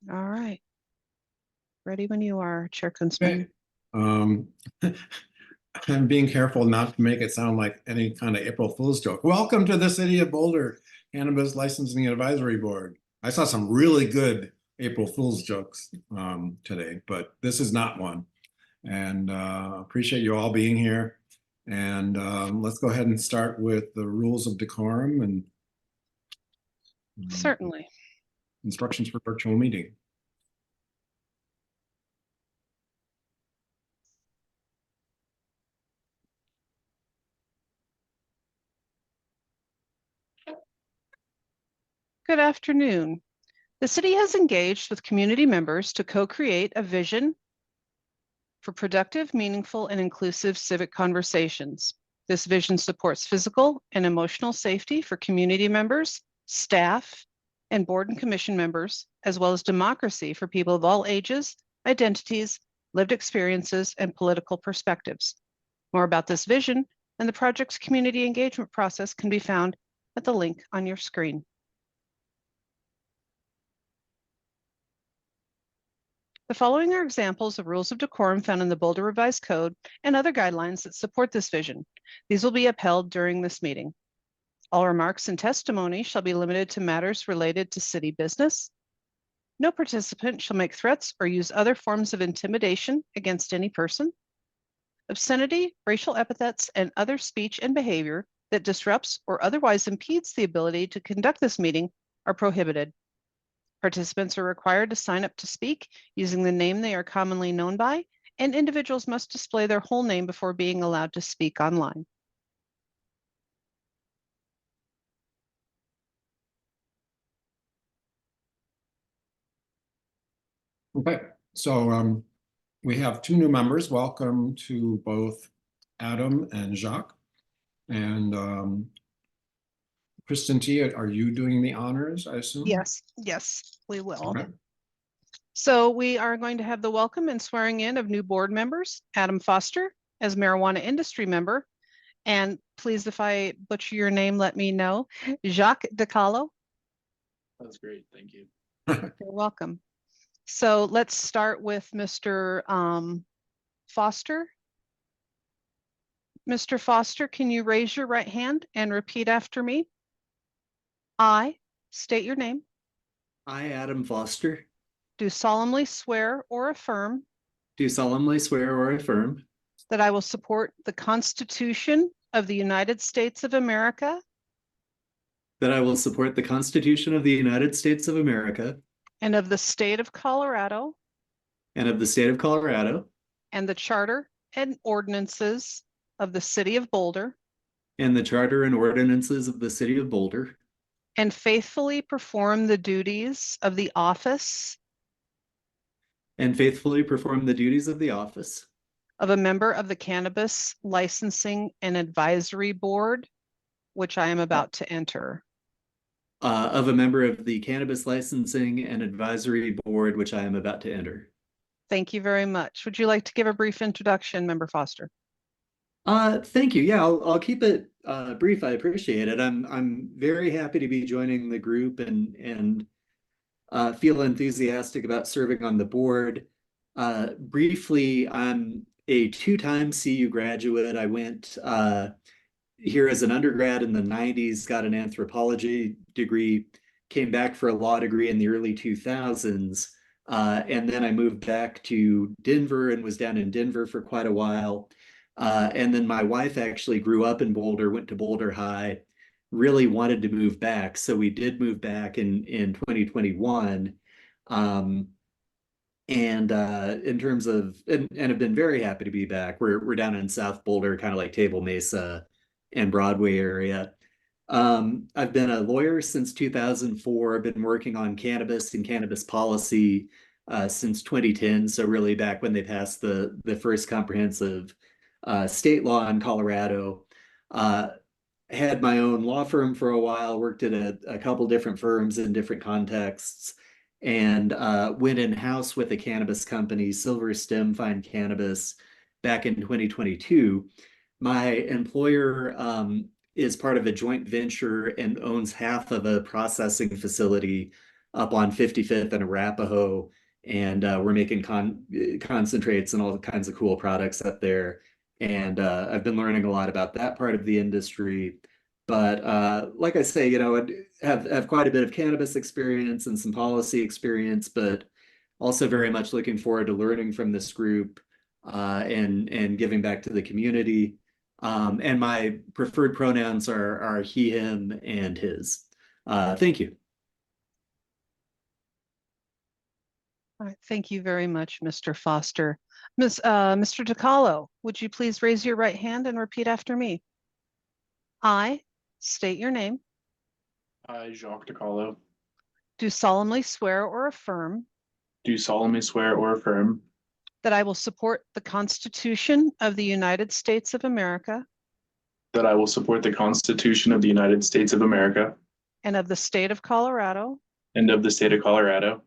All right. Ready when you are, Chair Okay. Kunzman. Um, I'm being careful not to make it sound like any kind of April Fool's joke. Welcome to the City of Boulder Cannabis Licensing Advisory Board. I saw some really good April Fool's jokes today, but this is not one. And appreciate you all being here. And let's go ahead and start with the rules of decorum and Certainly. instructions for virtual meeting. Good afternoon. The city has engaged with community members to co-create a vision for productive, meaningful, and inclusive civic conversations. This vision supports physical and emotional safety for community members, staff, and board and commission members, as well as democracy for people of all ages, identities, lived experiences, and political perspectives. More about this vision and the project's community engagement process can be found at the link on your screen. The following are examples of rules of decorum found in the Boulder Revised Code and other guidelines that support this vision. These will be upheld during this meeting. All remarks and testimony shall be limited to matters related to city business. No participant shall make threats or use other forms of intimidation against any person. Obscenity, racial epithets, and other speech and behavior that disrupts or otherwise impedes the ability to conduct this meeting are prohibited. Participants are required to sign up to speak using the name they are commonly known by, and individuals must display their whole name before being allowed to speak online. Okay, so we have two new members. Welcome to both Adam and Jacques. And Kristen T, are you doing the honors, I assume? Yes, we will. Okay. So we are going to have the welcome and swearing in of new board members, Adam Foster as marijuana industry member. And please, if I butcher your name, let me know. Jacques DeCalo. That's great. Thank you. You're welcome. So let's start with Mr. Foster. Mr. Foster, can you raise your right hand and repeat after me? I state your name. I, Adam Foster, Do solemnly swear or affirm do solemnly swear or affirm that I will support the Constitution of the United States of America that I will support the Constitution of the United States of America and of the state of Colorado and of the state of Colorado and the charter and ordinances of the city of Boulder, and the charter and ordinances of the city of Boulder, and faithfully perform the duties of the office and faithfully perform the duties of the office of a member of the Cannabis Licensing and Advisory Board, which I am about to enter. Of a member of the Cannabis Licensing and Advisory Board, which I am about to enter. Thank you very much. Would you like to give a brief introduction, Member Foster? Thank you. Yeah, I'll keep it brief. I appreciate it. I'm very happy to be joining the group and feel enthusiastic about serving on the board. Briefly, I'm a two-time CU graduate. I went here as an undergrad in the 90s, got an anthropology degree, came back for a law degree in the early 2000s. And then I moved back to Denver and was down in Denver for quite a while. And then my wife actually grew up in Boulder, went to Boulder High, really wanted to move back. So we did move back in 2021. And in terms of, and have been very happy to be back. We're down in South Boulder, kind of like Table Mesa and Broadway area. I've been a lawyer since 2004. I've been working on cannabis and cannabis policy since 2010. So really back when they passed the first comprehensive state law in Colorado. Had my own law firm for a while, worked at a couple different firms in different contexts, and went in-house with a cannabis company, Silver Stem Fine Cannabis, back in 2022. My employer is part of a joint venture and owns half of a processing facility up on 55th and Arapahoe, and we're making concentrates and all kinds of cool products up there. And I've been learning a lot about that part of the industry. But like I say, I have quite a bit of cannabis experience and some policy experience, but also very much looking forward to learning from this group and giving back to the community. And my preferred pronouns are he, him, and his. Thank you. All right, thank you very much, Mr. Foster. Mr. DiCarlo, would you please raise your right hand and repeat after me? I state your name. I, Jacques DiCarlo, Do solemnly swear or affirm do solemnly swear or affirm that I will support the Constitution of the United States of America that I will support the Constitution of the United States of America and of the state of Colorado and of the state of Colorado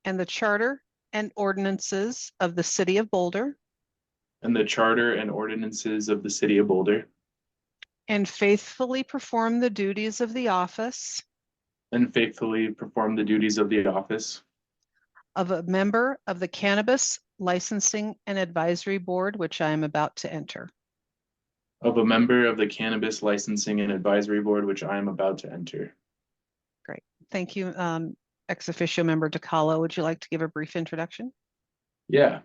and the charter and ordinances of the city of Boulder, and the charter and ordinances of the city of Boulder, and faithfully perform the duties of the office and faithfully perform the duties of the office of a member of the Cannabis Licensing and Advisory Board, which I am about to enter. of a member of the Cannabis Licensing and Advisory Board, which I am about to enter. Great. Thank you, ex officio member DiCarlo. Would you like to give a brief introduction? Yeah.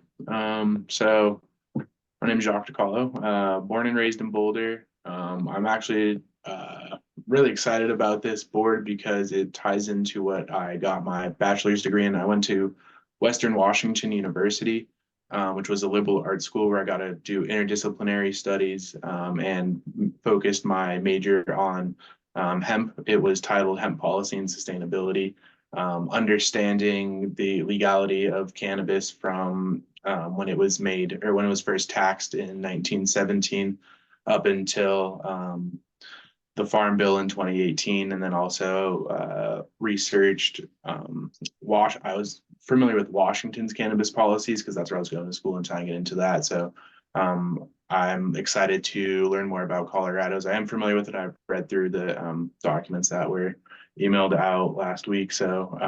So my name is Jacques DiCarlo, born and raised in Boulder. I'm actually really excited about this board because it ties into what I got my bachelor's degree in. I went to Western Washington University, which was a liberal arts school where I got to do interdisciplinary studies and focused my major on hemp. It was titled Hemp Policy and Sustainability, understanding the legality of cannabis from when it was made or when it was first taxed in 1917 up until the Farm Bill in 2018, and then also researched I was familiar with Washington's cannabis policies because that's where I was going to school and trying to get into that. So I'm excited to learn more about Colorado's. I am familiar with it. I've read through the documents that were emailed out last week. So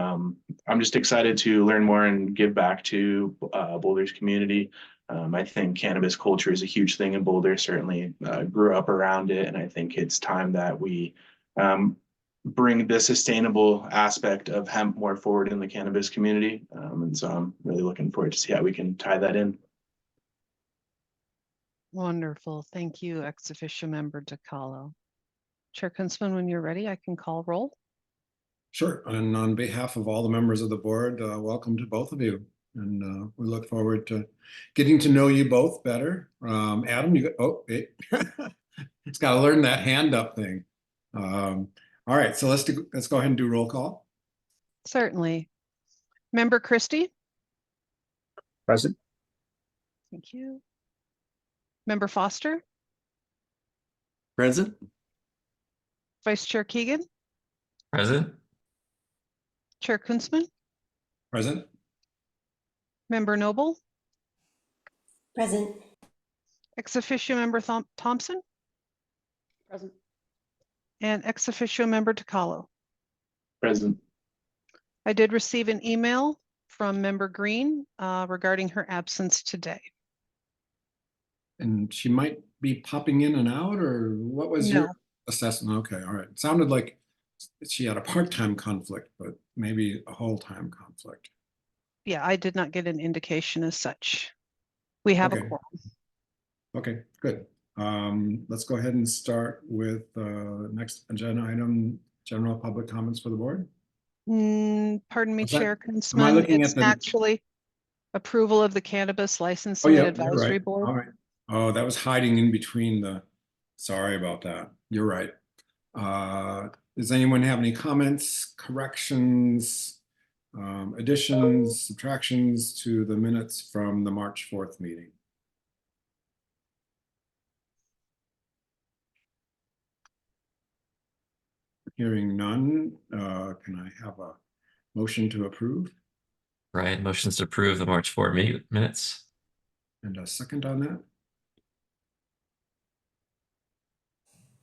I'm just excited to learn more and give back to Boulder's community. I think cannabis culture is a huge thing in Boulder, certainly grew up around it. And I think it's time that we bring the sustainable aspect of hemp more forward in the cannabis community. And so I'm really looking forward to see how we can tie that in. Wonderful. Thank you, ex officio member DiCarlo. Chair Kunzman, when you're ready, I can call roll. Sure. And on behalf of all the members of the board, welcome to both of you. And we look forward to getting to know you both better. Adam, it's got to learn that hand up thing. All right, so let's go ahead and do roll call. Certainly. Member Christie? Present. Thank you. Member Foster? Present. Vice Chair Keegan? Present. Chair Kunzman? Present. Member Noble? Present. Ex officio member Thompson? Present. And ex officio member DiCarlo. Present. I did receive an email from member Green regarding her absence today. And she might be popping in and out, or what was No. your assessment? Okay, all right. It sounded like she had a part-time conflict, but maybe a whole-time conflict. Yeah, I did not get an indication as such. We have a Okay. quorum. Okay, good. Let's go ahead and start with next agenda item, general public comments for the board. Pardon me, Was that- Chair am I Kunzman, looking it's at the- actually approval of the Cannabis Oh, Licensing yeah, and you're Advisory right. Board. All right. Oh, that was hiding in between sorry about that. You're right. Does anyone have any comments, corrections, additions, subtractions to the minutes from the March 4th meeting? Hearing none, can I have a motion to approve Right. Motions to approve the March 4 minutes. and a second on that?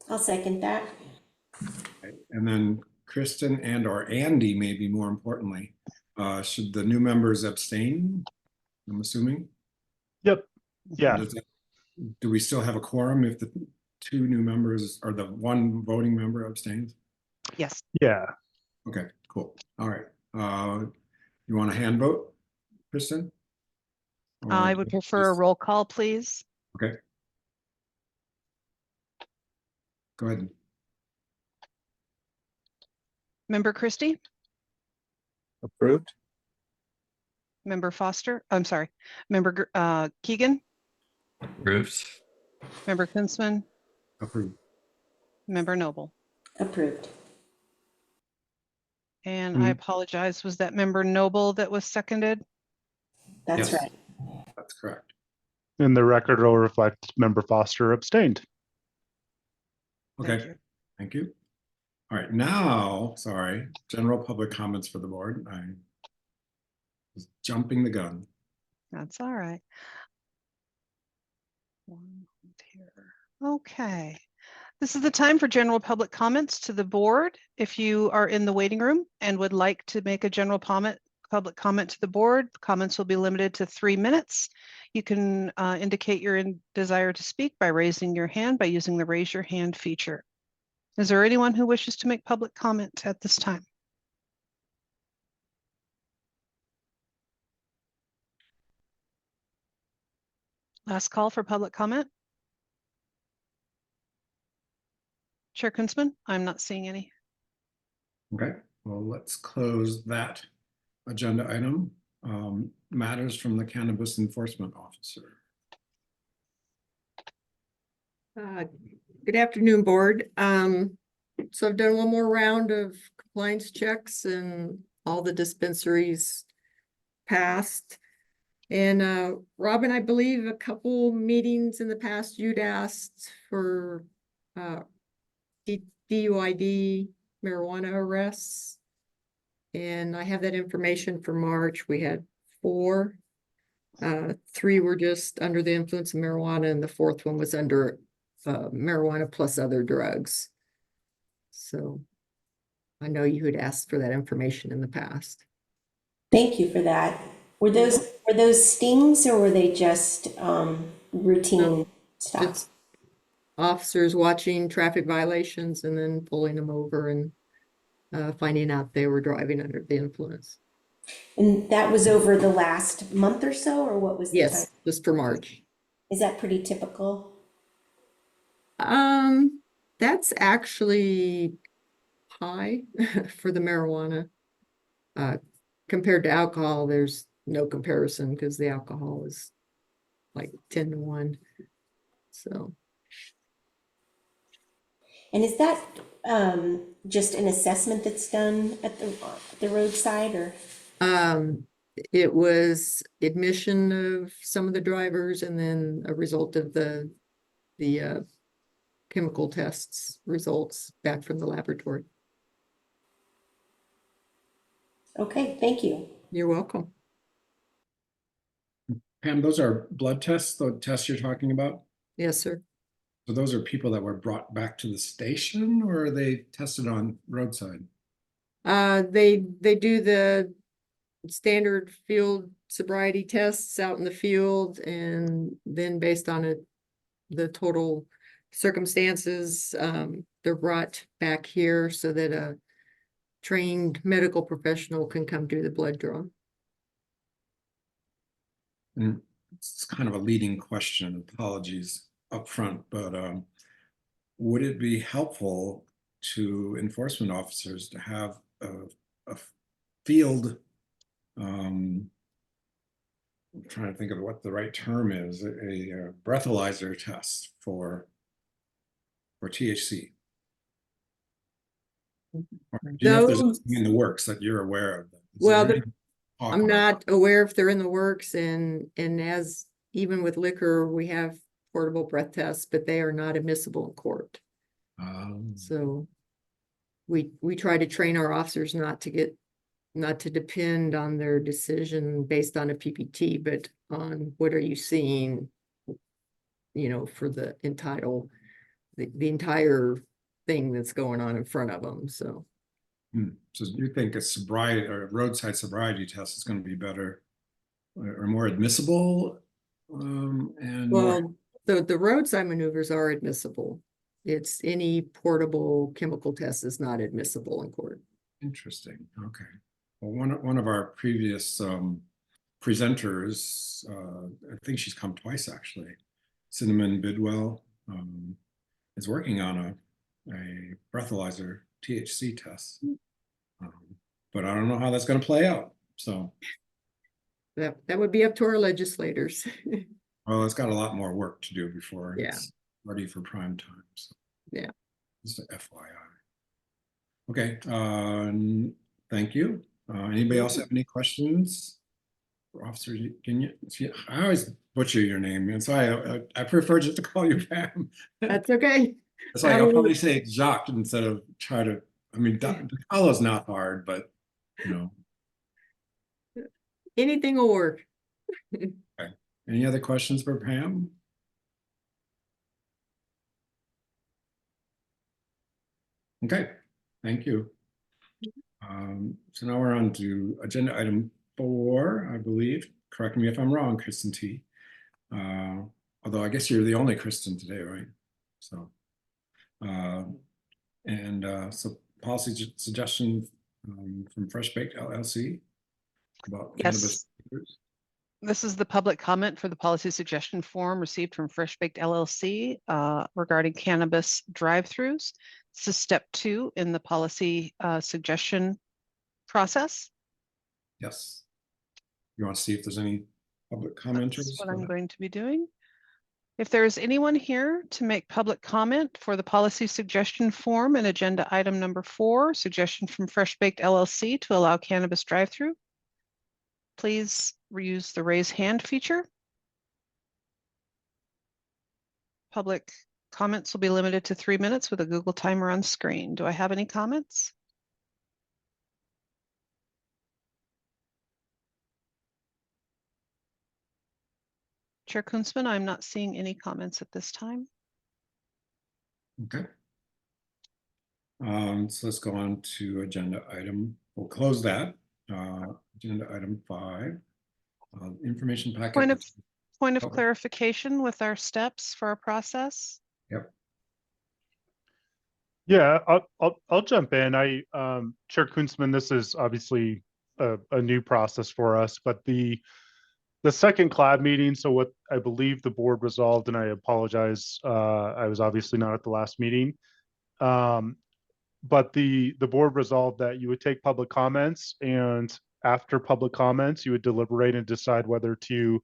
I'll second that. Okay. And then Kristen and or Andy, maybe more importantly. Should the new members abstain? I'm assuming. Yep. Yeah. Do we still have a quorum if the two new members or the one voting member abstains? Yes. Yeah. Okay, cool. All right. You want a hand vote, Kristen? I Or would prefer a just- roll call, please. Okay. Go ahead. Member Christie, Approved. member Foster, I'm sorry, member Keegan, Approved. member Kinsman, Approved. member Noble. Approved. And I apologize, was that member Noble that was seconded? That's Yes. right. That's correct. And the record will reflect member Foster abstained. Thank Okay, you. thank you. All right, now, sorry, general public comments for the board. I was jumping the gun. That's all right. One here. Okay. This is the time for general public comments to the board. If you are in the waiting room and would like to make a general public comment to the board, comments will be limited to 3 minutes. You can indicate your desire to speak by raising your hand by using the raise your hand feature. Is there anyone who wishes to make public comment at this time? Last call for public comment. Chair Kunzman, I'm not seeing any. Okay, well, let's close that agenda item. Matters from the Cannabis Enforcement Officer. Good afternoon, board. So I've done one more round of compliance checks and all the dispensaries passed. And Robin, I believe a couple meetings in the past, you'd asked for DUID marijuana arrests. And I have that information for March. We had 4. 3 were just under the influence of marijuana, and the 4th one was under marijuana plus other drugs. So I know you had asked for that information in the past. Thank you for that. Were those stings or were they just routine stuff? Just officers watching traffic violations and then pulling them over and finding out they were driving under the influence. And that was over the last month or so, or what was the Yes, time? just for March. Is that pretty typical? That's actually high for the marijuana. Compared to alcohol, there's no comparison because the alcohol is like 10 to 1. So. And is that just an assessment that's done at the roadside, or? It was admission of some of the drivers and then a result of the chemical tests results back from the laboratory. Okay, thank you. You're welcome. Pam, those are blood tests, the tests you're talking about? Yes, sir. So those are people that were brought back to the station, or are they tested on roadside? They do the standard field sobriety tests out in the field, and then based on it, the total circumstances, they're brought back here so that a trained medical professional can come do the blood draw. And it's kind of a leading question, apologies up front, but would it be helpful to enforcement officers to have a field, I'm trying to think of what the right term is, a breathalyzer test for THC? Or do you know if there's Those- anything in the works that you're aware of? Is Well, there any talk I'm about- not aware if they're in the works, and as even with liquor, we have portable breath tests, but they are not admissible in court. So we try to train our officers not to depend on their decision based on a PPT, but on what are you seeing, for the entire thing that's going on in front of them. So So you think a sobriety or roadside sobriety test is going to be better or more admissible? And more, Well, the roadside maneuvers are admissible. It's any portable chemical test is not admissible in court. interesting. Okay. Well, one of our previous presenters, I think she's come twice actually, Cinnamon Bidwell, is working on a breathalyzer THC test. But I don't know how that's going to play out. So, That would be up to our legislators. well, it's got a lot more work to do before Yeah. it's ready for prime time. So, Yeah. just a FYI. Okay. Thank you. Anybody else have any questions for Officer Genya? I always butcher your name, and so I prefer just to call you Pam. That's okay. That's why I'll probably say Jacques instead of try to. I mean, DeCarlo's not hard, but you know. Anything will work. Okay. Any other questions for Pam? Okay, thank you. So now we're on to agenda item 4, I believe. Correct me if I'm wrong, Kristen T. Although I guess you're the only Kristen today, right? So, so policy suggestion from Fresh Baked LLC about Yes. cannabis. This is the public comment for the policy suggestion form received from Fresh Baked LLC regarding cannabis drive-throughs. This is step 2 in the policy suggestion process. Yes. You want to see if there's any public commenters? That's what I'm going to be doing. If there is anyone here to make public comment for the policy suggestion form and agenda item number 4, suggestion from Fresh Baked LLC to allow cannabis drive-through, please use the raise hand feature. Public comments will be limited to 3 minutes with a Google timer on screen. Do I have any comments? Chair Kunzman, I'm not seeing any comments at this time. Okay. So let's go on to agenda item. We'll close that. Agenda item 5. Information packet. Point of Okay. clarification with our steps for our process. Yep. Yeah, I'll jump in. Chair Kunzman, this is obviously a new process for us, but the second CLAB meeting, so what I believe the board resolved, and I apologize, I was obviously not at the last meeting. But the board resolved that you would take public comments, and after public comments, you would deliberate and decide whether to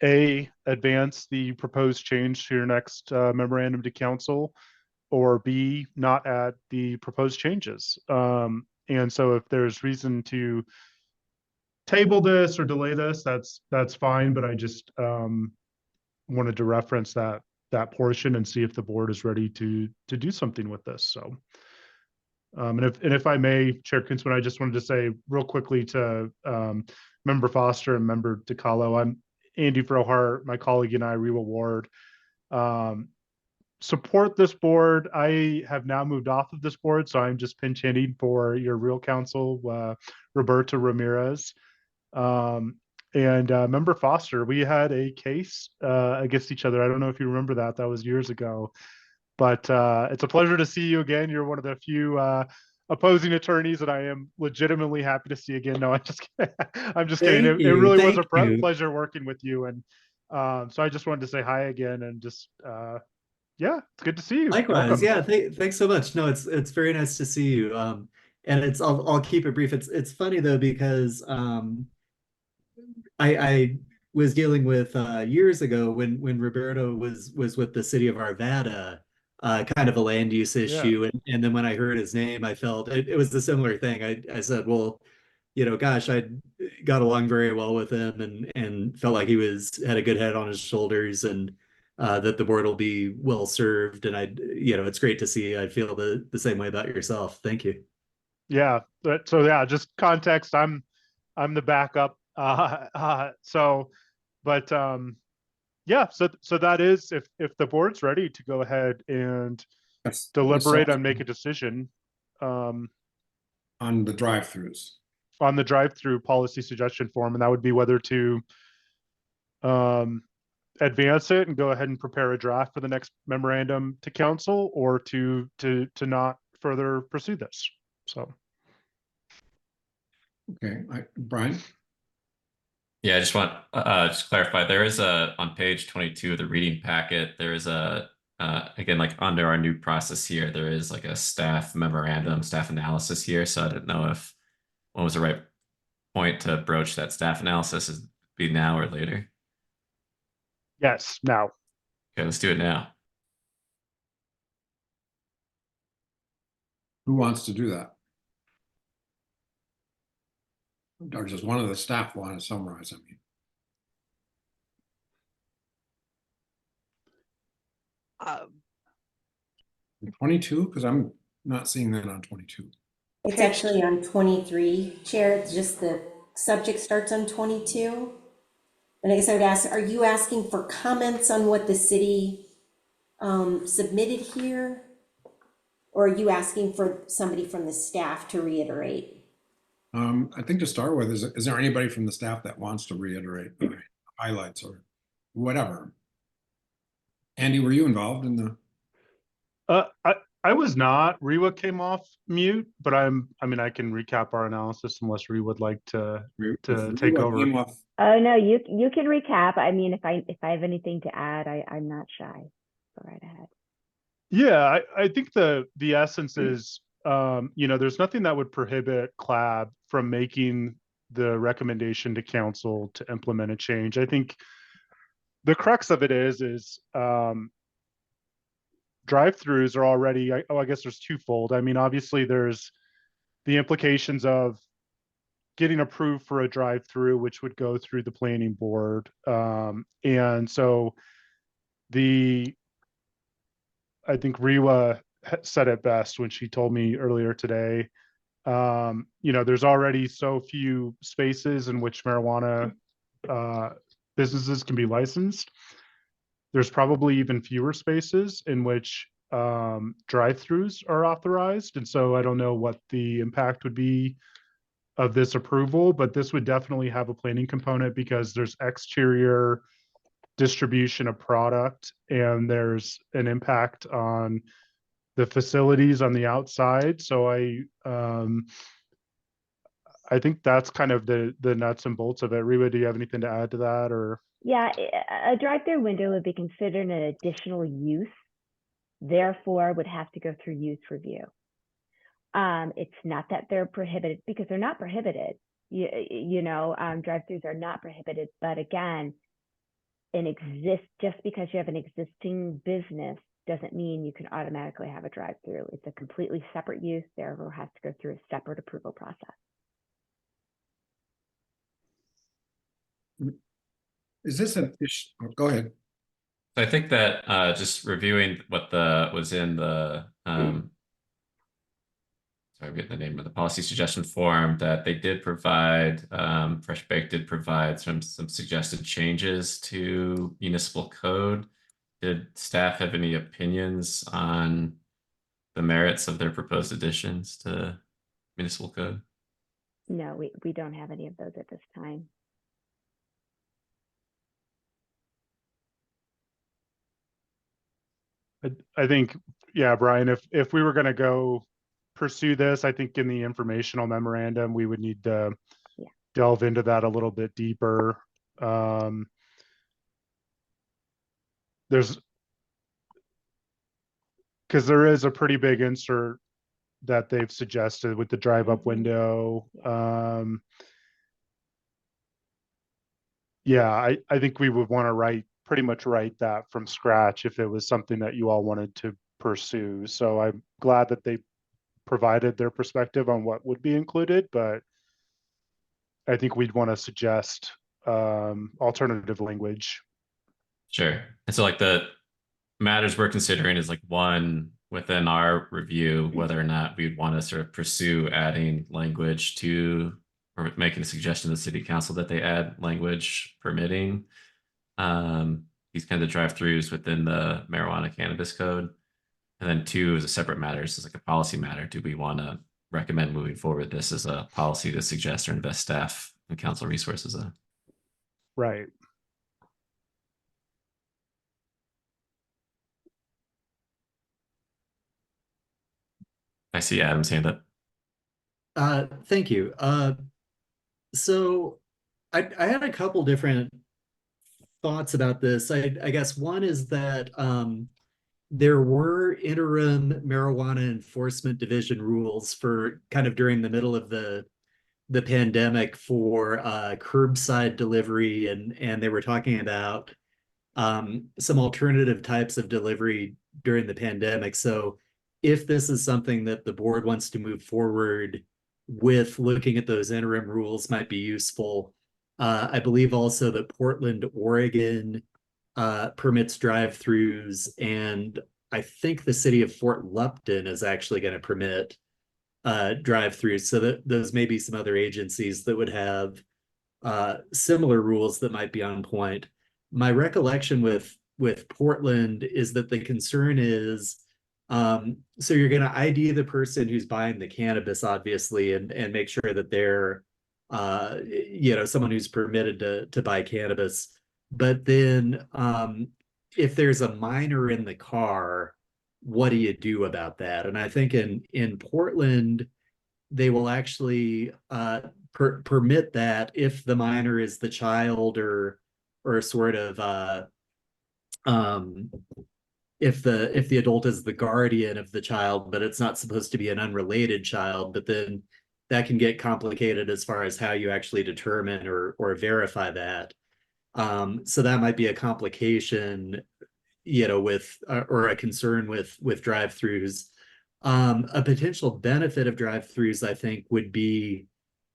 advance the proposed change to your next memorandum to council, or B, not add the proposed changes. And so if there's reason to table this or delay this, that's fine, but I just wanted to reference that portion and see if the board is ready to do something with this. So and if I may, Chair Kunzman, I just wanted to say real quickly to Member Foster and Member DeCarlo, I'm Andy Frohart, my colleague and I, Rewa Ward, support this board. I have now moved off of this board, so I'm just pinch hitting for your real counsel, Roberta Ramirez. And Member Foster, we had a case against each other. I don't know if you remember that. That was years ago. But it's a pleasure to see you again. You're one of the few opposing attorneys that I am legitimately happy to see again. No, I'm just kidding. I'm just kidding. It really was a pleasure working with you. And so I just wanted to say hi again and just, yeah, it's good to see you. Likewise. Welcome. Yeah. Thanks so much. No, it's very nice to see you. And I'll keep it brief. It's funny though, because I was dealing with years ago when Roberto was with the city of Arvada, kind of a land use issue. And then when I heard his name, I felt it was a similar thing. I said, well, gosh, I got along very well with him and felt like he had a good head on his shoulders, and that the board will be well served. And it's great to see. I feel the same way about yourself. Thank you. Yeah. So yeah, just context. I'm the backup. Yeah, so that is, if the board's ready to go ahead and Yes. deliberate and make a decision. on the drive-throughs. On the drive-through policy suggestion form, and that would be whether to advance it and go ahead and prepare a draft for the next memorandum to council, or to not further pursue this. So. Okay, Brian? Yeah, I just want just clarify. There is a on page 22 of the reading packet. There is a again, like under our new process here, there is like a staff memorandum, staff analysis here. So I didn't know if when was the right point to broach that staff analysis, is be now or later. Yes, now. Okay, let's do it now. Who wants to do that? Or just one of the staff want to summarize, I mean. 22, because I'm not seeing that on 22. It's actually on 23, Chair. It's just the subject starts on 22. And I guess I would ask, are you asking for comments on what the city submitted here? Or are you asking for somebody from the staff to reiterate? I think to start with, is there anybody from the staff that wants to reiterate the highlights or whatever? Andy, were you involved in the? I was not. Rewa came off mute, but I mean, I can recap our analysis unless Rewa would like to take over. Oh no, you can recap. I mean, if I have anything to add, I'm not shy. Go right ahead. Yeah, I think the essence is, there's nothing that would prohibit CLAB from making the recommendation to council to implement a change. I think the crux of it is drive-throughs are already, I guess there's twofold. I mean, obviously there's the implications of getting approved for a drive-through, which would go through the planning board. And so I think Rewa said it best when she told me earlier today, there's already so few spaces in which marijuana businesses can be licensed. There's probably even fewer spaces in which drive-throughs are authorized. And so I don't know what the impact would be of this approval, but this would definitely have a planning component because there's exterior distribution of product and there's an impact on the facilities on the outside. So I think that's kind of the nuts and bolts of it. Rewa, do you have anything to add to that? Or Yeah, a drive-through window would be considered an additional use, therefore would have to go through use review. It's not that they're prohibited, because they're not prohibited. Drive-throughs are not prohibited, but again, just because you have an existing business doesn't mean you can automatically have a drive-through. It's a completely separate use, therefore has to go through a separate approval process. Is this an issue? Go ahead. So I think that just reviewing what was in the sorry, I'm getting the name of the policy suggestion form, that they did provide, Fresh Bake did provide some suggested changes to municipal code. Did staff have any opinions on the merits of their proposed additions to municipal code? No, we don't have any of those at this time. I think, yeah, Brian, if we were going to go pursue this, I think in the informational memorandum, we would need to delve into that a little bit deeper. Because there is a pretty big insert that they've suggested with the drive-up window. I think we would want to pretty much write that from scratch if it was something that you all wanted to pursue. So I'm glad that they provided their perspective on what would be included, but I think we'd want to suggest alternative language. Sure. And so like the matters we're considering is like one within our review, whether or not we'd want to sort of pursue adding language to, or making a suggestion to the city council that they add language permitting these kinds of drive-throughs within the marijuana cannabis code. And then two is a separate matter. So it's like a policy matter. Do we want to recommend moving forward this as a policy to suggest or invest staff and council resources in. Right. I see Adam saying that. Thank you. So I had a couple different thoughts about this. I guess one is that there were interim marijuana enforcement division rules for kind of during the middle of the pandemic for curbside delivery, and they were talking about some alternative types of delivery during the pandemic. So if this is something that the board wants to move forward with, looking at those interim rules might be useful. I believe also that Portland, Oregon permits drive-throughs, and I think the city of Fort Lupton is actually going to permit drive-throughs. So that those may be some other agencies that would have similar rules that might be on point. My recollection with Portland is that the concern is so you're going to ID the person who's buying the cannabis, obviously, and make sure that they're someone who's permitted to buy cannabis. But then if there's a minor in the car, what do you do about that? And I think in Portland, they will actually permit that if the minor is the child or sort of if the adult is the guardian of the child, but it's not supposed to be an unrelated child. But then that can get complicated as far as how you actually determine or verify that. So that might be a complication, with or a concern with drive-throughs. A potential benefit of drive-throughs, I think, would be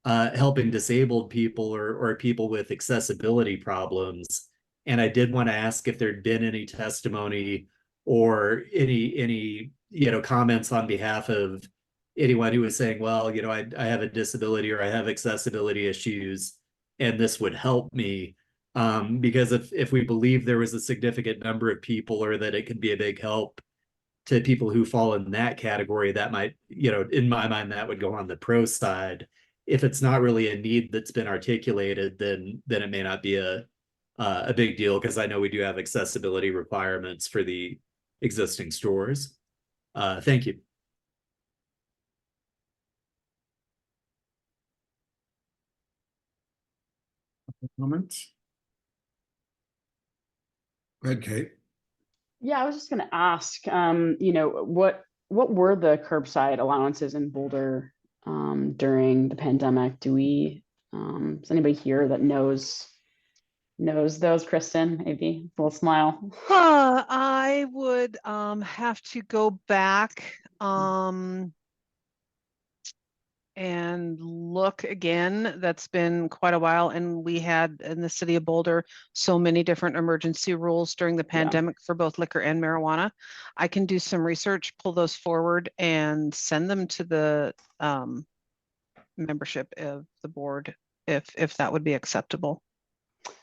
helping disabled people or people with accessibility problems. And I did want to ask if there'd been any testimony or any comments on behalf of anyone who was saying, well, I have a disability or I have accessibility issues, and this would help me. Because if we believe there was a significant number of people, or that it could be a big help to people who fall in that category, that might, in my mind, that would go on the pro side. If it's not really a need that's been articulated, then it may not be a big deal, because I know we do have accessibility requirements for the existing stores. Thank you. Comments? Go ahead, Kate. Yeah, I was just going to ask, what were the curbside allowances in Boulder during the pandemic? Is anybody here that knows those? Kristen, maybe a little smile. I would have to go back and look again. That's been quite a while, and we had in the city of Boulder so many different emergency rules during the pandemic for both liquor and marijuana. I can do some research, pull those forward, and send them to the membership of the board if that would be acceptable.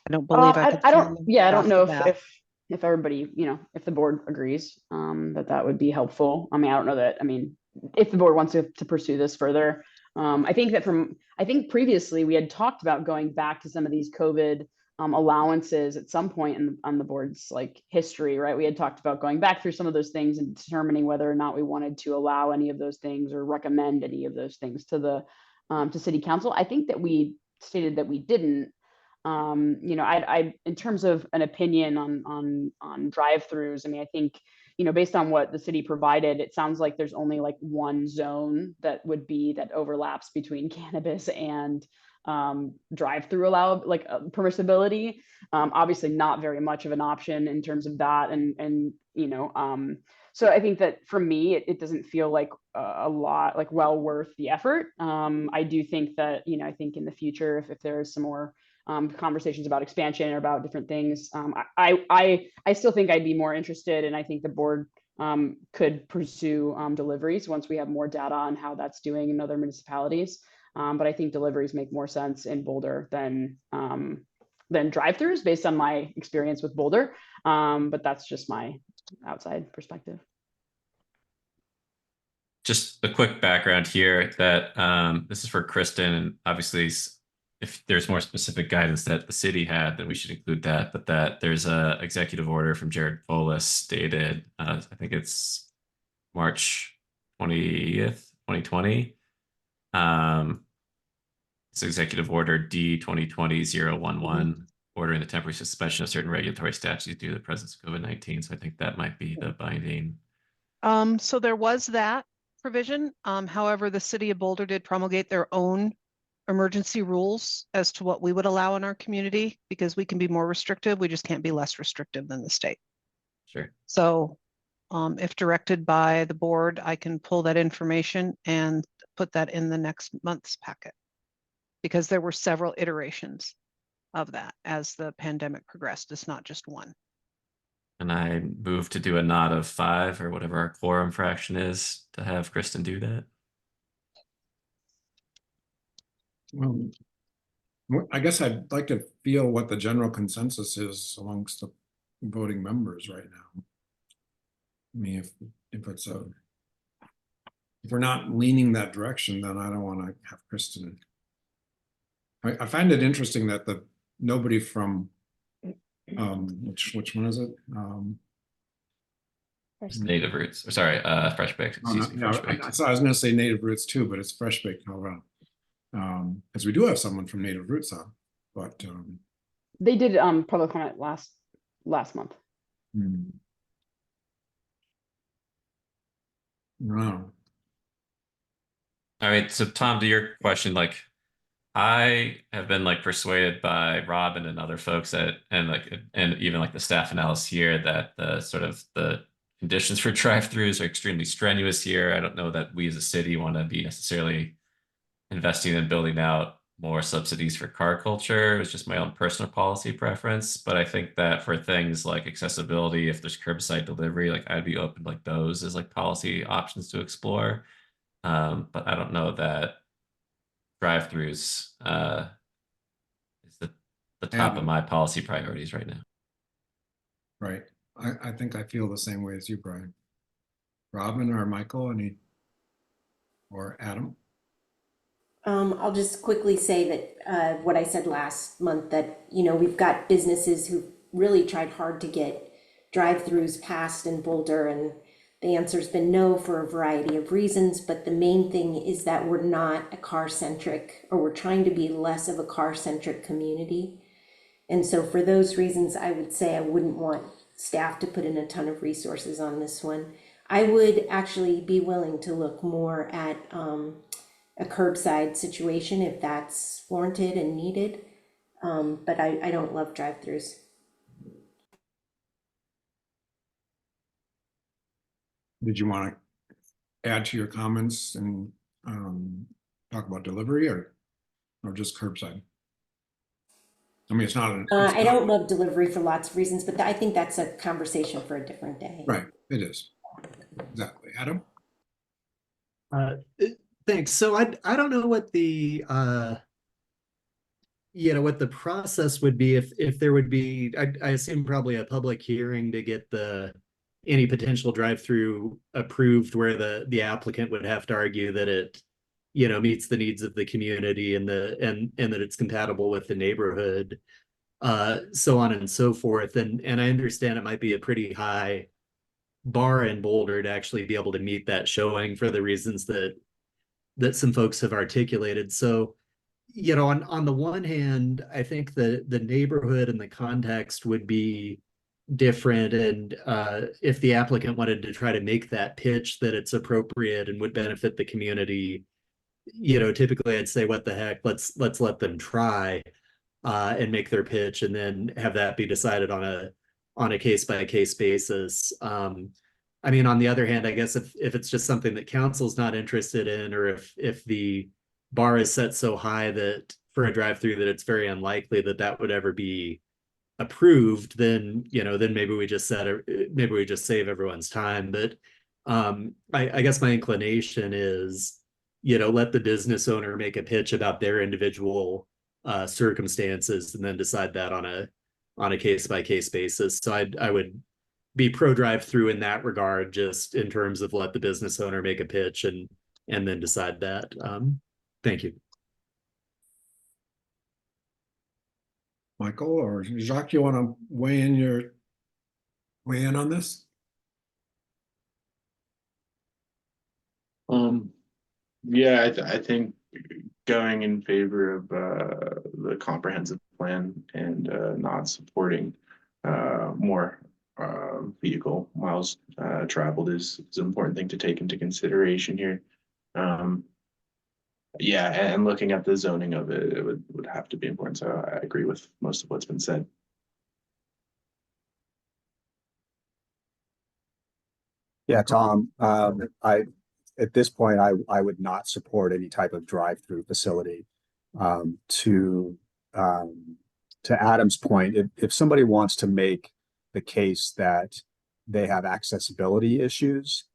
I don't believe I could. I don't. Yeah, I don't know if everybody, if the board agrees that would be helpful. I mean, I don't know that. I mean, if the board wants to pursue this further. I think previously we had talked about going back to some of these COVID allowances at some point on the board's history, right? We had talked about going back through some of those things and determining whether or not we wanted to allow any of those things or recommend any of those things to the to city council. I think that we stated that we didn't. I in terms of an opinion on drive-throughs, I mean, I think, based on what the city provided, it sounds like there's only one zone that overlaps between cannabis and drive-through permissibility. Obviously not very much of an option in terms of that. So I think that for me, it doesn't feel like a lot, well worth the effort. I do think that, I think in the future, if there is some more conversations about expansion or about different things, I still think I'd be more interested, and I think the board could pursue deliveries once we have more data on how that's doing in other municipalities. But I think deliveries make more sense in Boulder than drive-throughs, based on my experience with Boulder. But that's just my outside perspective. just a quick background here that this is for Kristen, and obviously if there's more specific guidance that the city had, then we should include that. But that there's a executive order from Jared Polis dated, I think it's March 20th, 2020. It's Executive Order D 2020-011, ordering the temporary suspension of certain regulatory statutes due to the presence of COVID-19. So I think that might be the binding. So there was that provision. However, the city of Boulder did promulgate their own emergency rules as to what we would allow in our community, because we can be more restrictive. We just can't be less restrictive than the state. Sure. So if directed by the board, I can pull that information and put that in the next month's packet, because there were several iterations of that as the pandemic progressed. It's not just one. And I move to do a nod of 5 or whatever our quorum fraction is to have Kristen do that. Well, I guess I'd like to feel what the general consensus is amongst the voting members right now. I mean, if it's a, if we're not leaning that direction, then I don't want to have Kristen. I find it interesting that nobody from which one is it? Native Roots, or sorry, Fresh Baked. Excuse me, Fresh Baked. So I was going to say Native Roots too, but it's Fresh Baked Colorado. Because we do have someone from Native Roots on, but They did public comment last month. No. All right, so Tom, to your question, like I have been like persuaded by Robin and other folks that, and even like the staff analysis here, that the sort of the conditions for drive-throughs are extremely strenuous here. I don't know that we as a city want to be necessarily investing in building out more subsidies for car culture. It's just my own personal policy preference. But I think that for things like accessibility, if there's curbside delivery, like I'd be open to like those as like policy options to explore. But I don't know that drive-throughs is the top of my policy priorities right now. Right. I think I feel the same way as you, Brian. Robin or Michael, or Adam? I'll just quickly say that what I said last month, that, we've got businesses who really tried hard to get drive-throughs passed in Boulder, and the answer's been no for a variety of reasons. But the main thing is that we're not a car-centric, or we're trying to be less of a car-centric community. And so for those reasons, I would say I wouldn't want staff to put in a ton of resources on this one. I would actually be willing to look more at a curbside situation if that's warranted and needed. But I don't love drive-throughs. Did you want to add to your comments and talk about delivery or just curbside? I mean, it's not an. I don't love delivery for lots of reasons, but I think that's a conversation for a different day. Right, it is. Exactly. Adam? Thanks. So I don't know what the what the process would be if there would be, I assume probably a public hearing to get any potential drive-through approved, where the applicant would have to argue that it meets the needs of the community and that it's compatible with the neighborhood, so on and so forth. And I understand it might be a pretty high bar in Boulder to actually be able to meet that showing for the reasons that some folks have articulated. So, on the one hand, I think the neighborhood and the context would be different. And if the applicant wanted to try to make that pitch that it's appropriate and would benefit the community, typically I'd say, what the heck, let's let them try and make their pitch, and then have that be decided on a case-by-case basis. I mean, on the other hand, I guess if it's just something that council's not interested in, or if the bar is set so high that for a drive-through that it's very unlikely that would ever be approved, then maybe we just save everyone's time. But I guess my inclination is, let the business owner make a pitch about their individual circumstances, and then decide that on a case-by-case basis. So I would be pro drive-through in that regard, just in terms of let the business owner make a pitch and then decide that. Thank you. Michael or Jacques, you want to weigh in on this? Yeah, I think going in favor of the comprehensive plan and not supporting more vehicle miles traveled is an important thing to take into consideration here. Yeah, and looking at the zoning of it, it would have to be important. So I agree with most of what's been said. Yeah, Tom, at this point, I would not support any type of drive-through facility. To Adam's point, if somebody wants to make the case that they have accessibility issues,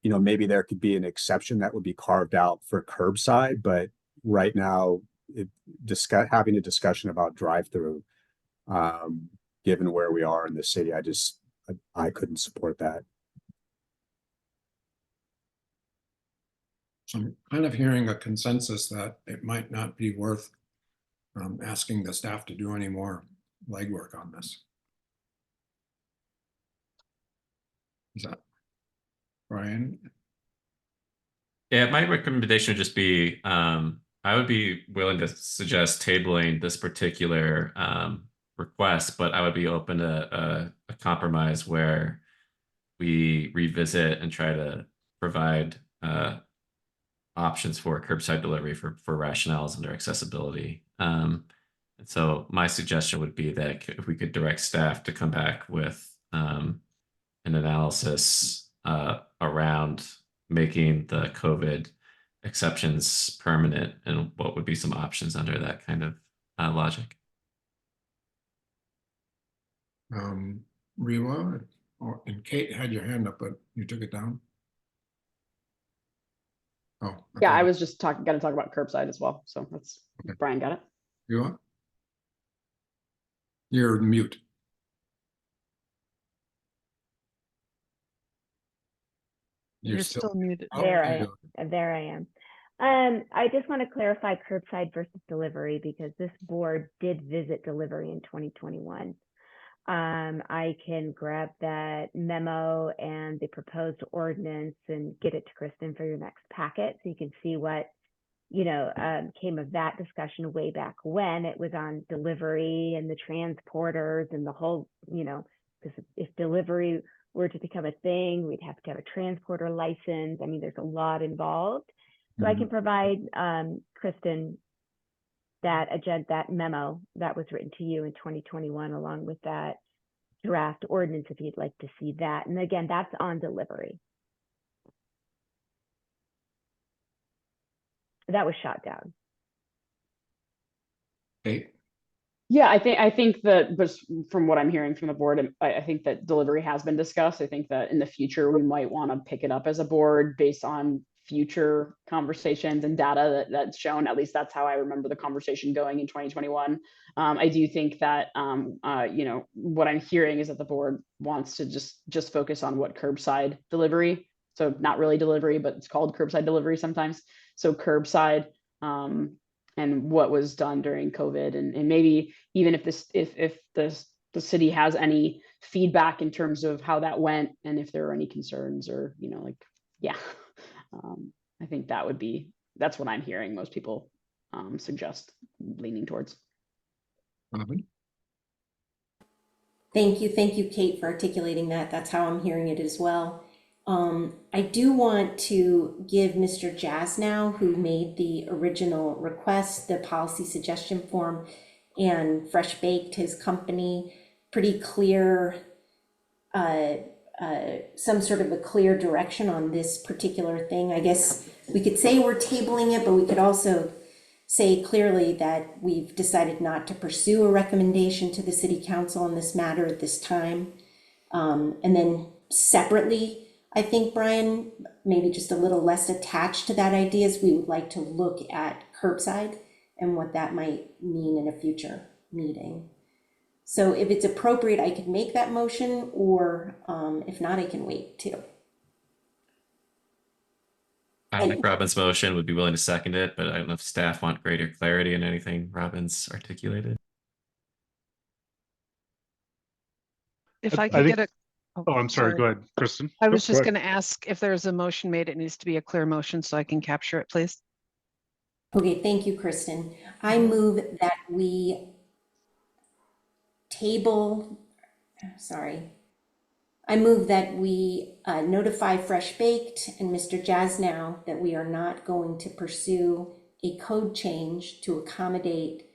maybe there could be an exception that would be carved out for curbside. But right now, having a discussion about drive-through, given where we are in the city, I couldn't support that. So I'm kind of hearing a consensus that it might not be worth asking the staff to do any more legwork on this. Is that Brian? Yeah, my recommendation would just be I would be willing to suggest tabling this particular request, but I would be open to a compromise where we revisit and try to provide options for curbside delivery for rationales under accessibility. And so my suggestion would be that if we could direct staff to come back with an analysis around making the COVID exceptions permanent and what would be some options under that kind of logic. Rewa and Kate had your hand up, but you took it down. Oh, Yeah, I was just going to talk about curbside as well. So that's okay. Brian got it. Rewa? You're mute. You're still muted. There I am. I just want to clarify curbside versus delivery because this board did visit delivery in 2021. I can grab that memo and the proposed ordinance and get it to Kristen for your next packet so you can see what came of that discussion way back when it was on delivery and the transporters and the whole, because if delivery were to become a thing, we'd have to have a transporter license. I mean, there's a lot involved. So I can provide Kristen that memo that was written to you in 2021, along with that draft ordinance, if you'd like to see that. And again, that's on delivery. That was shot down. Kate? Yeah, I think that, but from what I'm hearing from the board, I think that delivery has been discussed. I think that in the future we might want to pick it up as a board based on future conversations and data that's shown. At least that's how I remember the conversation going in 2021. I do think that what I'm hearing is that the board wants to just focus on what curbside delivery. So not really delivery, but it's called curbside delivery sometimes. So curbside. And what was done during COVID, and maybe even if the city has any feedback in terms of how that went, and if there are any concerns or I think that's what I'm hearing most people suggest leaning towards. Robin? Thank you, Kate, for articulating that. That's how I'm hearing it as well. I do want to give Mr. Jasnow, who made the original request, the policy suggestion form, and Fresh Baked, his company, pretty clear, some sort of a clear direction on this particular thing. I guess we could say we're tabling it, but we could also say clearly that we've decided not to pursue a recommendation to the city council on this matter at this time. And then separately, I think, Brian, maybe just a little less attached to that idea is we would like to look at curbside and what that might mean in a future meeting. So if it's appropriate, I could make that motion, or if not, I can wait too. I like Robin's motion, would be willing to second it, but I don't know if staff want greater clarity in anything Robin's articulated. If I I could think- get a. Oh, I'm sorry. Go ahead, Kristen. I was Go just ahead. going to ask if there's a motion made, it needs to be a clear motion so I can capture it, please. Okay, thank you, Kristen. I move that we I move that we notify Fresh Baked and Mr. Jasnow that we are not going to pursue a code change to accommodate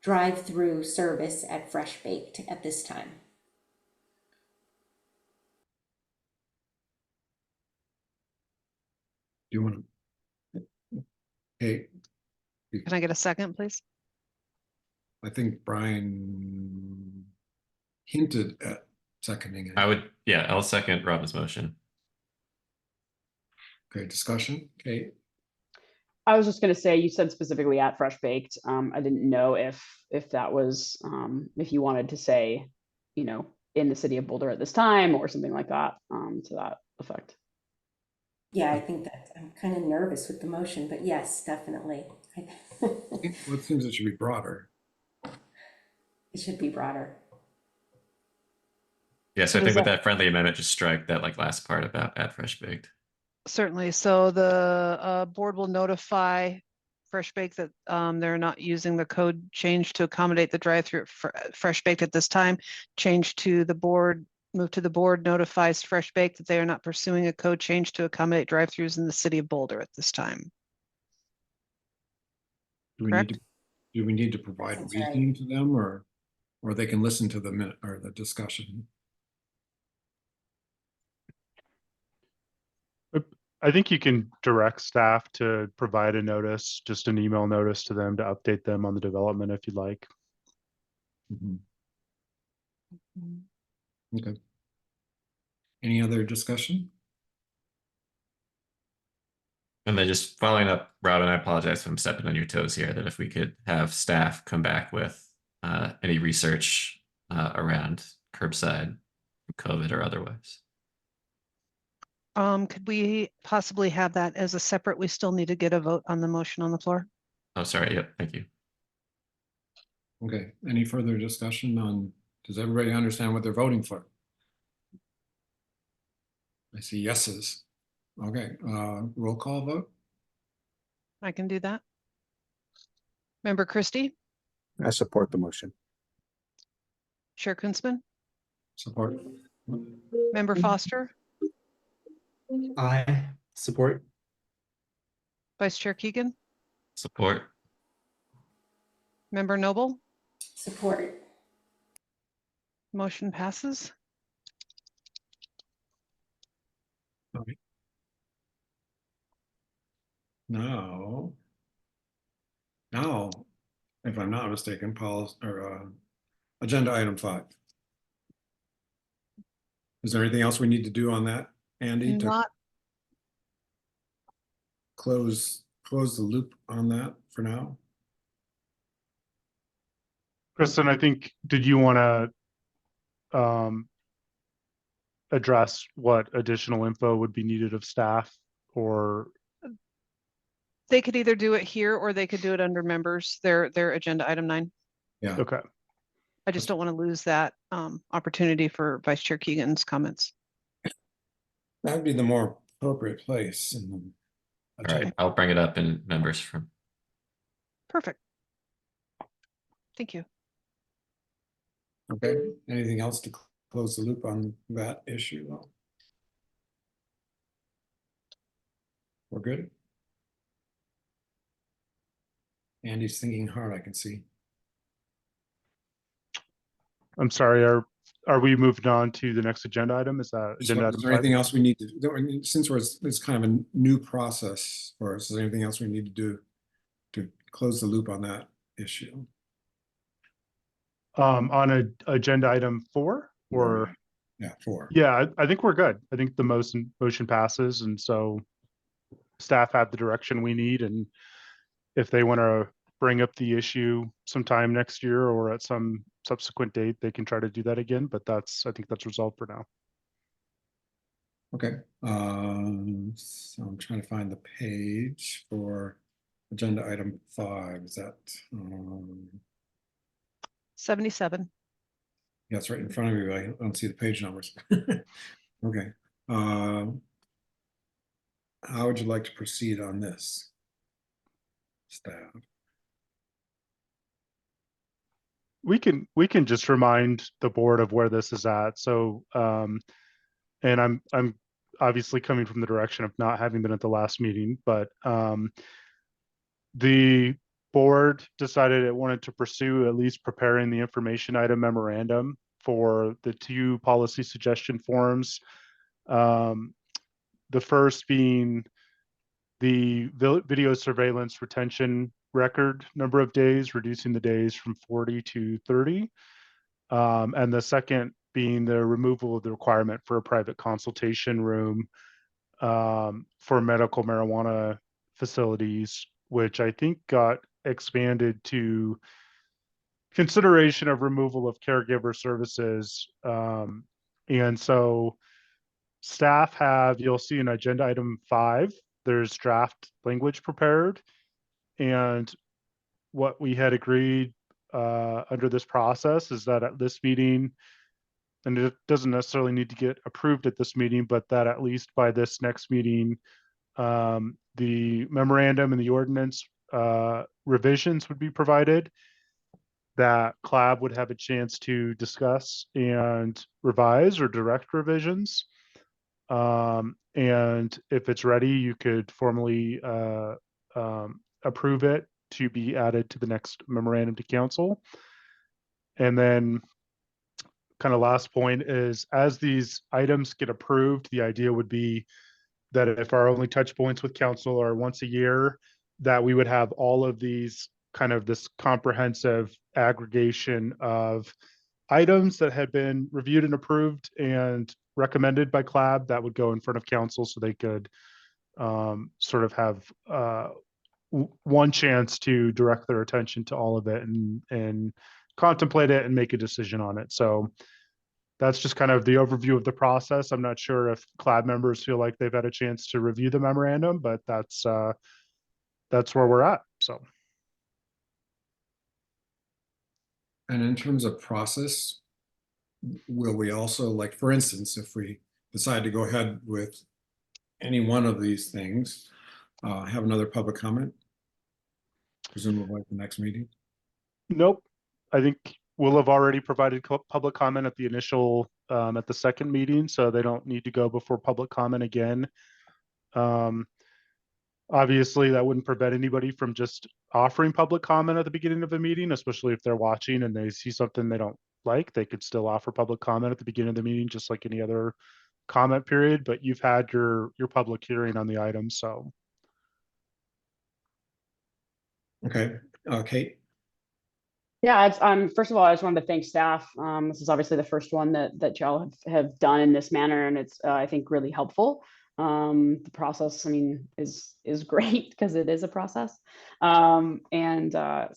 drive-through service at Fresh Baked at this time. Do you want to? Hey, Can I get a second, please? I think Brian hinted at seconding it. Yeah, I'll second Robin's motion. Okay, discussion. Okay, I was just gonna say, you said specifically at Fresh Baked. I didn't know if that was, if you wanted to say, you know, in the city of Boulder at this time or something like that, to that effect. Yeah, I think that I'm kind of nervous with the motion, but yes, definitely. well, it seems it should be broader. It should be broader. Yeah, so I does think with that- that friendly amendment, just strike that like last part about at Fresh Baked. Certainly. So the board will notify Fresh Baked that they're not using the code change to accommodate the drive-through at Fresh Baked at this time. Change to the board, move to the board notifies Fresh Baked that they are not pursuing a code change to accommodate drive-throughs in the city of Boulder at this time. Do we need to provide Sounds right. reasoning to them, or they can listen to the minute or the discussion? I think you can direct staff to provide a notice, just an email notice to them to update them on the development if you'd like. Mhm. Okay. Any other discussion? And then just following up, Robin, I apologize if I'm stepping on your toes here, that if we could have staff come back with any research around curbside, COVID or otherwise. Could we possibly have that as a separate, we still need to get a vote on the motion on the floor? Oh, sorry. Yep. Thank you. Okay, any further discussion on, does everybody understand what they're voting for? I see yeses. Okay, roll call vote. I can do that. Member Christie, I support the motion. Chair Kunzman, Support. Member Foster, I support. Vice Chair Keegan, Support. Member Noble, Support. motion passes. Now, if I'm not mistaken, Paul's or agenda item 5. Is there anything else we need to do on that, Andy, to Not, close the loop on that for now? Kristen, I think, did you want to address what additional info would be needed of staff, or? they could either do it here or they could do it under members, their agenda item 9. Yeah. Okay. I just don't want to lose that opportunity for Vice Chair Keegan's comments. That'd be the more appropriate place in the All agenda. right. I'll bring it up in members from. Perfect. Thank you. Okay, anything else to close the loop on that issue? We're good. Andy's thinking hard, I can see. I'm sorry, are we moving on to the next agenda item? Is that agenda Is item there 5? anything else we need to do? Since it's kind of a new process for us, is there anything else we need to do to close the loop on that issue? On agenda item 4 or? Yeah, 4. Yeah, I think we're good. I think the motion passes, and so staff have the direction we need, and if they want to bring up the issue sometime next year or at some subsequent date, they can try to do that again, but I think that's resolved for now. Okay, so I'm trying to find the page for agenda item 5. Is that, 77. yeah, it's right in front of you. I don't see the page numbers. Okay. How would you like to proceed on this? Staff. We can just remind the board of where this is at. So, and I'm obviously coming from the direction of not having been at the last meeting, but the board decided it wanted to pursue at least preparing the information item memorandum for the 2 policy suggestion forms. The first being the video surveillance retention record number of days, reducing the days from 40 to 30. And the second being the removal of the requirement for a private consultation room for medical marijuana facilities, which I think got expanded to consideration of removal of caregiver services. And so staff you'll see in agenda item 5, there's draft language prepared. And what we had agreed under this process is that at this meeting, and it doesn't necessarily need to get approved at this meeting, but that at least by this next meeting, the memorandum and the ordinance revisions would be provided, that CLAB would have a chance to discuss and revise or direct revisions. And if it's ready, you could formally approve it to be added to the next memorandum to council. And then kind of last point is, as these items get approved, the idea would be that if our only touch points with council are once a year, that we would have all of these kind of this comprehensive aggregation of items that had been reviewed and approved and recommended by CLAB that would go in front of council, so they could sort of have one chance to direct their attention to all of it and contemplate it and make a decision on it. So that's just kind of the overview of the process. I'm not sure if CLAB members feel like they've had a chance to review the memorandum, but that's where we're at. So. And in terms of process, will we also, like, for instance, if we decide to go ahead with any one of these things, have another public comment? Presumably at the next meeting? Nope. I think we'll have already provided public comment at the initial, at the second meeting, so they don't need to go before public comment again. Obviously, that wouldn't prevent anybody from just offering public comment at the beginning of the meeting, especially if they're watching and they see something they don't like. They could still offer public comment at the beginning of the meeting, just like any other comment period, but you've had your public hearing on the item, so. Okay, Kate? Yeah, it's first of all, I just wanted to thank staff. This is obviously the first one that y'all have done in this manner, and it's I think really helpful. The process, I mean, is great because it is a process. So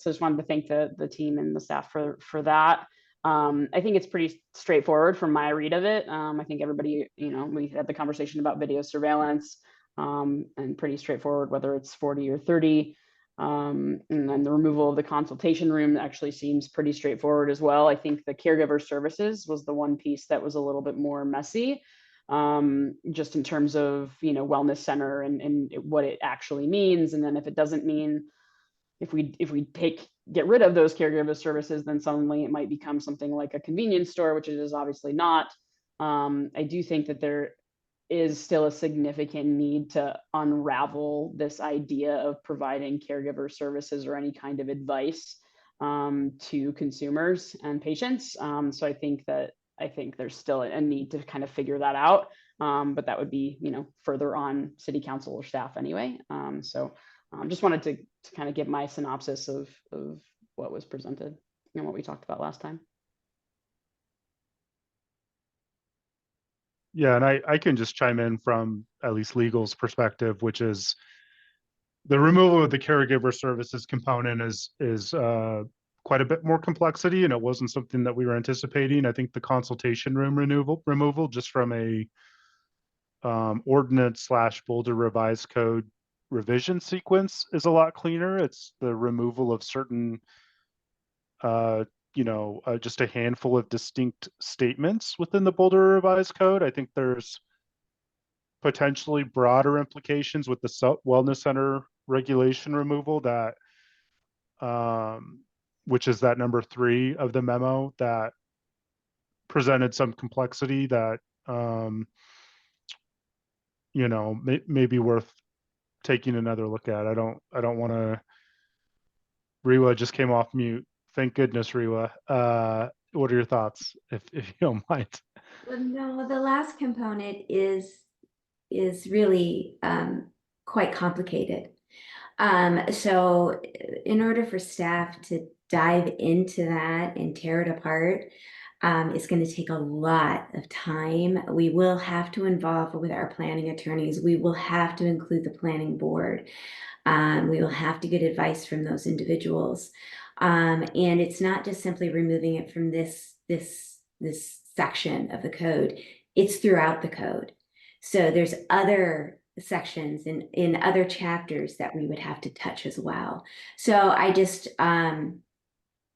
just wanted to thank the team and the staff for that. I think it's pretty straightforward from my read of it. I think everybody, we had the conversation about video surveillance, and pretty straightforward, whether it's 40 or 30. And then the removal of the consultation room actually seems pretty straightforward as well. I think the caregiver services was the one piece that was a little bit more messy, just in terms of, wellness center and what it actually means. And then if it doesn't mean, if we get rid of those caregiver services, then suddenly it might become something like a convenience store, which it is obviously not. I do think that there is still a significant need to unravel this idea of providing caregiver services or any kind of advice to consumers and patients. So I think there's still a need to kind of figure that out. But that would be, further on city council or staff anyway. So just wanted to kind of give my synopsis of what was presented and what we talked about last time. Yeah, and I can just chime in from at least legal's perspective, which is the removal of the caregiver services component is quite quite a bit more complexity, and it wasn't something that we were anticipating. I think the consultation room removal just from a ordinance / Boulder revised code revision sequence is a lot cleaner. It's the removal of certain, just a handful of distinct statements within the Boulder revised code. I think there's potentially broader implications with the wellness center regulation removal that, which is that number 3 of the memo, that presented some complexity that, may be worth taking another look at. I don't want to. Riwa just came off mute. Thank goodness, Riwa. What are your thoughts, if you don't mind? Well, no, the last component is really quite complicated. So in order for staff to dive into that and tear it apart, it's going to take a lot of time. We will have to involve with our planning attorneys. We will have to include the planning board. We will have to get advice from those individuals. And it's not just simply removing it from this section of the code. It's throughout the code. So there's other sections in other chapters that we would have to touch as well. So I just,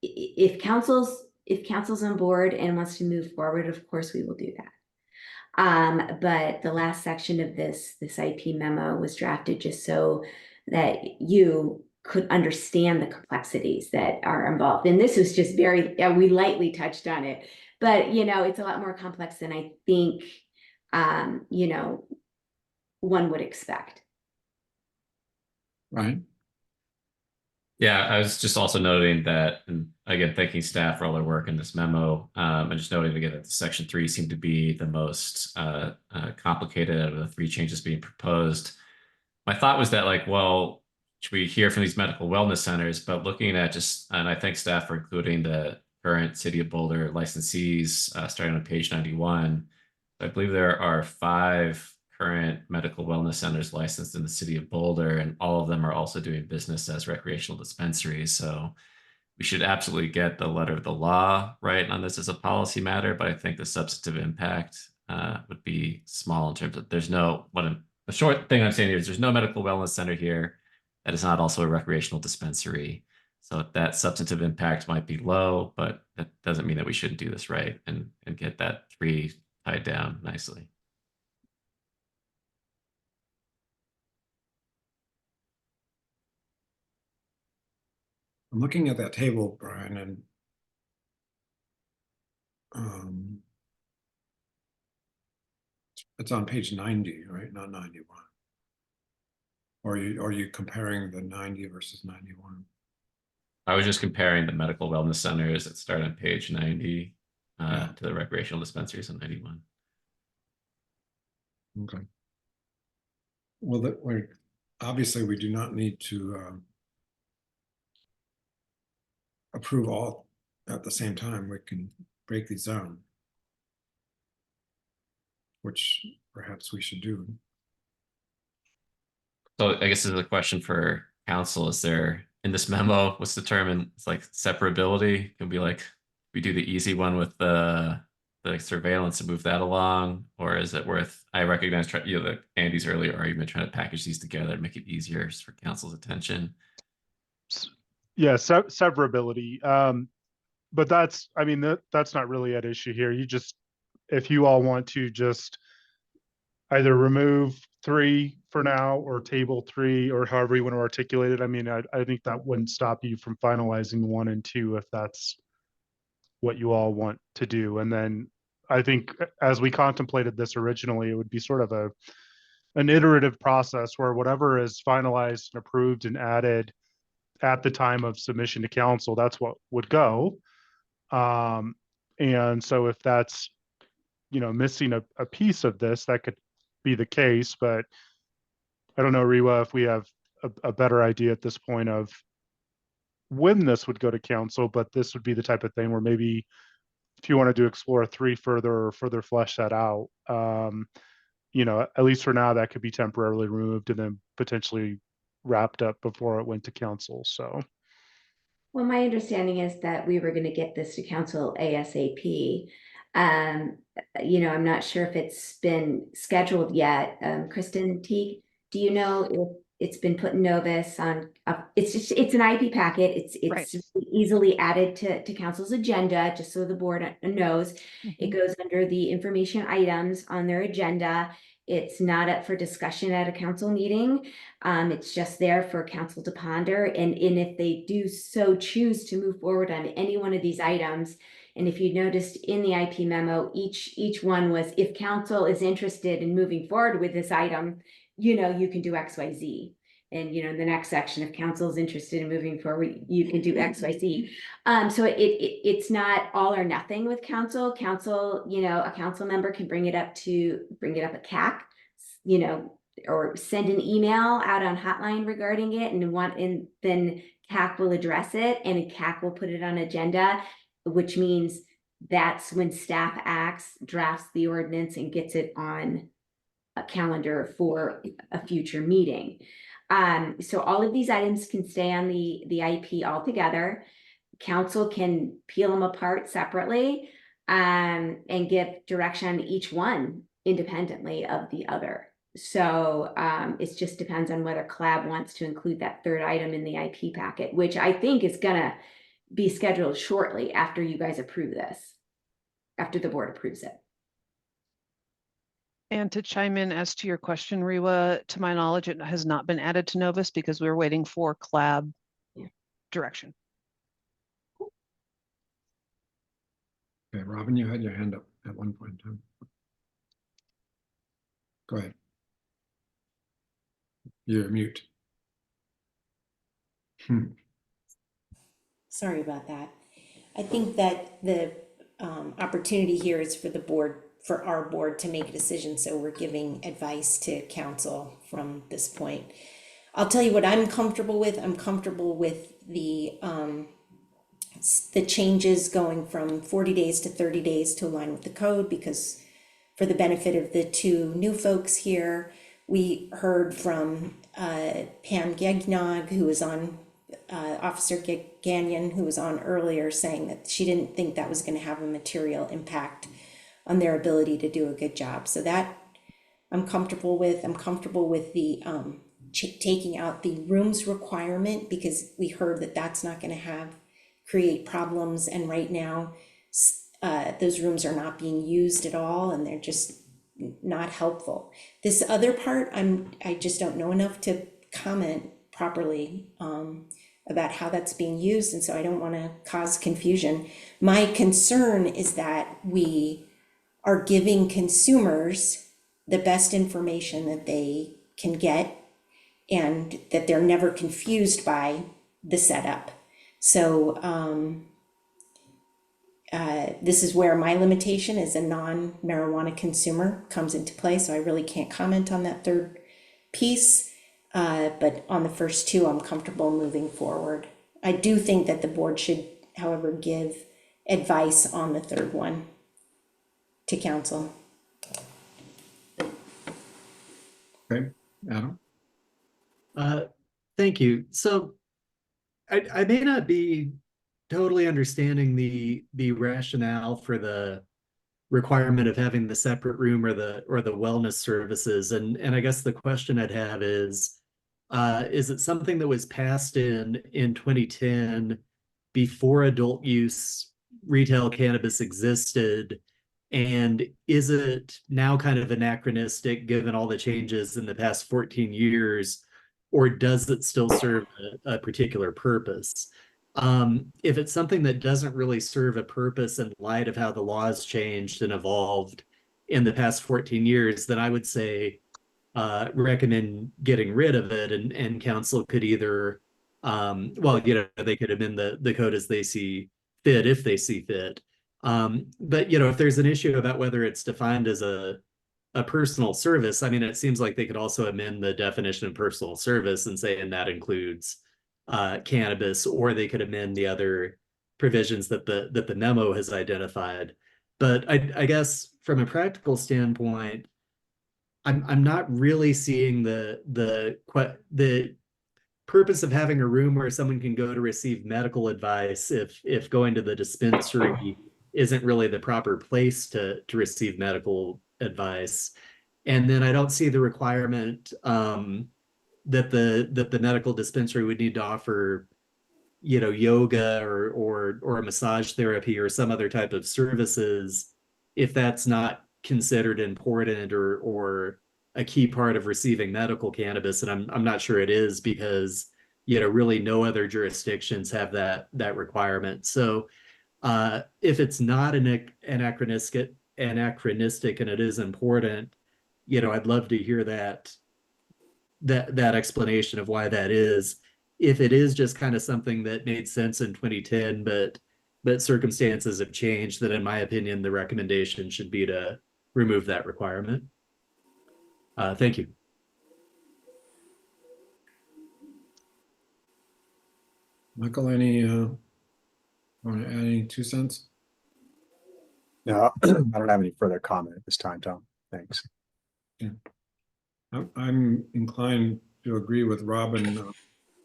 if council's on board and wants to move forward, of course we will do that. But the last section of this IP memo was drafted just so that you could understand the complexities that are involved. And this was just we lightly touched on it, but it's a lot more complex than I think, one would expect. Right. Yeah, I was just also noting that, and again, thanking staff for all their work in this memo, and just noting again that section 3 seemed to be the most complicated out of the 3 changes being proposed. My thought was that, like, well, should we hear from these medical wellness centers? But looking at and I thank staff for including the current City of Boulder licensees starting on page 91. I believe there are 5 current medical wellness centers licensed in the City of Boulder, and all of them are also doing business as recreational dispensaries. So we should absolutely get the letter of the law right on this as a policy matter, but I think the substantive impact would be small in terms of the short thing I'm saying here is there's no medical wellness center here that is not also a recreational dispensary. So that substantive impact might be low, but that doesn't mean that we shouldn't do this right and get that 3 tied down nicely. I'm looking at that table, Brian, and it's on page 90, right? Not 91. Or are you comparing the 90 versus 91? I was just comparing the medical wellness centers that start on page 90 to the recreational dispensaries on 91. Okay. Well, obviously we do not need to approve all at the same time. We can break these down, which perhaps we should do. So I guess this is a question for council. Is there in this memo what's determined? It's like separability. Can be like we do the easy one with the surveillance and move that along, or is it worth? I recognize the Andy's earlier argument trying to package these together and make it easier for council's attention. Yeah, severability. But that's not really at issue here. If you all want to just either remove 3 for now or table 3 or however you want to articulate it. I think that wouldn't stop you from finalizing 1 and 2 if that's what you all want to do. And then I think as we contemplated this originally, it would be sort of an iterative process where whatever is finalized and approved and added at the time of submission to council, that's what would go. And so if that's, missing a piece of this, that could be the case, but I don't know, Riwa, if we have a better idea at this point of when this would go to council, but this would be the type of thing where maybe if you wanted to explore 3 further or further flesh that out, at least for now, that could be temporarily removed and then potentially wrapped up before it went to council. So. Well, my understanding is that we were gonna get this to council ASAP. I'm not sure if it's been scheduled yet. Kristen Teague, do you know if it's been put in Novus on, it's an IP packet. It's easily added to council's agenda, just so the board knows. It goes under the information items on their agenda. It's not up for discussion at a council meeting. It's just there for council to ponder. And if they do so choose to move forward on any one of these items, and if you noticed in the IP memo, each one was, if council is interested in moving forward with this item, you can do X, Y, Z. And, in the next section, if council is interested in moving forward, you can do X, Y, Z. So it's not all or nothing with council. Council, a council member can bring it up at CAC, or send an email out on hotline regarding it, and then CAC will address it, and CAC will put it on agenda, which means that's when staff drafts the ordinance and gets it on a calendar for a future meeting. So all of these items can stay on the IP altogether. Council can peel them apart separately, and give direction on each one independently of the other. So it just depends on whether CLAB wants to include that third item in the IP packet, which I think is gonna be scheduled shortly after you guys approve this, after the board approves it. And to chime in as to your question, Rewa, to my knowledge, it has not been added to Novus because we're waiting for CLAB direction. Okay, Robin, you had your hand up at one point in time. Go ahead. You're mute. Sorry about that. I think that the opportunity here is for our board to make a decision. So we're giving advice to council from this point. I'll tell you what I'm comfortable with. I'm comfortable with the changes going from 40 days to 30 days to align with the code, because for the benefit of the two new folks here, we heard from Pam Gagnog, who was on, Officer Gagnon, who was on earlier, saying that she didn't think that was going to have a material impact on their ability to do a good job. So that I'm comfortable with. I'm comfortable with the taking out the rooms requirement, because we heard that that's not going to create problems. And right now, those rooms are not being used at all, and they're just not helpful. This other part, I just don't know enough to comment properly about how that's being used, and so I don't want to cause confusion. My concern is that we are giving consumers the best information that they can get, and that they're never confused by the setup. So this is where my limitation as a non-marijuana consumer comes into play. So I really can't comment on that third piece. But on the first two, I'm comfortable moving forward. I do think that the board should, however, give advice on the third one to council. Okay, Adam. Thank you. So I may not be totally understanding the rationale for the requirement of having the separate room or the wellness services. And I guess the question I'd have is it something that was passed in 2010 before adult use retail cannabis existed? And is it now kind of anachronistic given all the changes in the past 14 years, or does it still serve a particular purpose? If it's something that doesn't really serve a purpose in light of how the laws changed and evolved in the past 14 years, then I would say recommend getting rid of it, and council could either, they could amend the code as they see fit, if they see fit. But if there's an issue about whether it's defined as a personal service, I mean, it seems like they could also amend the definition of personal service and say, and that includes cannabis, or they could amend the other provisions that the memo has identified. But I guess from a practical standpoint, I'm not really seeing the purpose of having a room where someone can go to receive medical advice if going to the dispensary isn't really the proper place to receive medical advice. And then I don't see the requirement that the medical dispensary would need to offer, you know, yoga or a massage therapy or some other type of services if that's not considered important or a key part of receiving medical cannabis. And I'm not sure it is, because, you know, really no other jurisdictions have that requirement. So if it's not anachronistic and it is important, you know, I'd love to hear that explanation of why that is. If it is just kind of something that made sense in 2010, but circumstances have changed, then in my opinion, the recommendation should be to remove that requirement. Thank you. Michael, any want to add any 2 cents? No, I don't have any further comment at this time, Tom. Thanks. Yeah. I'm inclined to agree with Robin,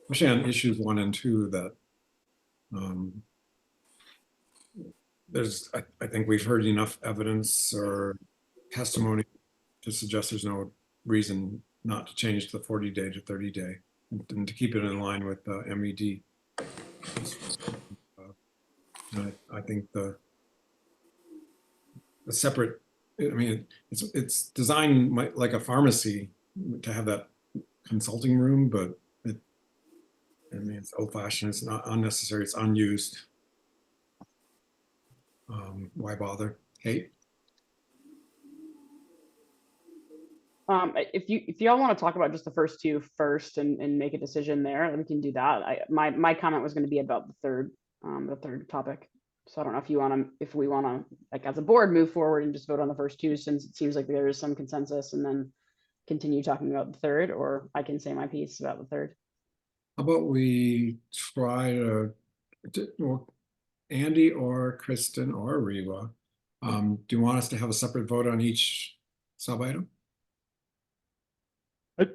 especially on issues 1 and 2, that I think we've heard enough evidence or testimony to suggest there's no reason not to change the 40-day to 30-day and to keep it in line with MED. I think the separate, I mean, it's designed like a pharmacy to have that consulting room, but I mean, it's old-fashioned, it's not unnecessary, it's unused. Why bother? Kate? If y'all want to talk about just the first 2 first and make a decision there, we can do that. My comment was going to be about the third topic. So I don't know if we want to, like, as a board, move forward and just vote on the first 2, since it seems like there is some consensus, and then continue talking about the third, or I can say my piece about the third. How about we try well, Andy or Kristen or Reva, do you want us to have a separate vote on each sub-item?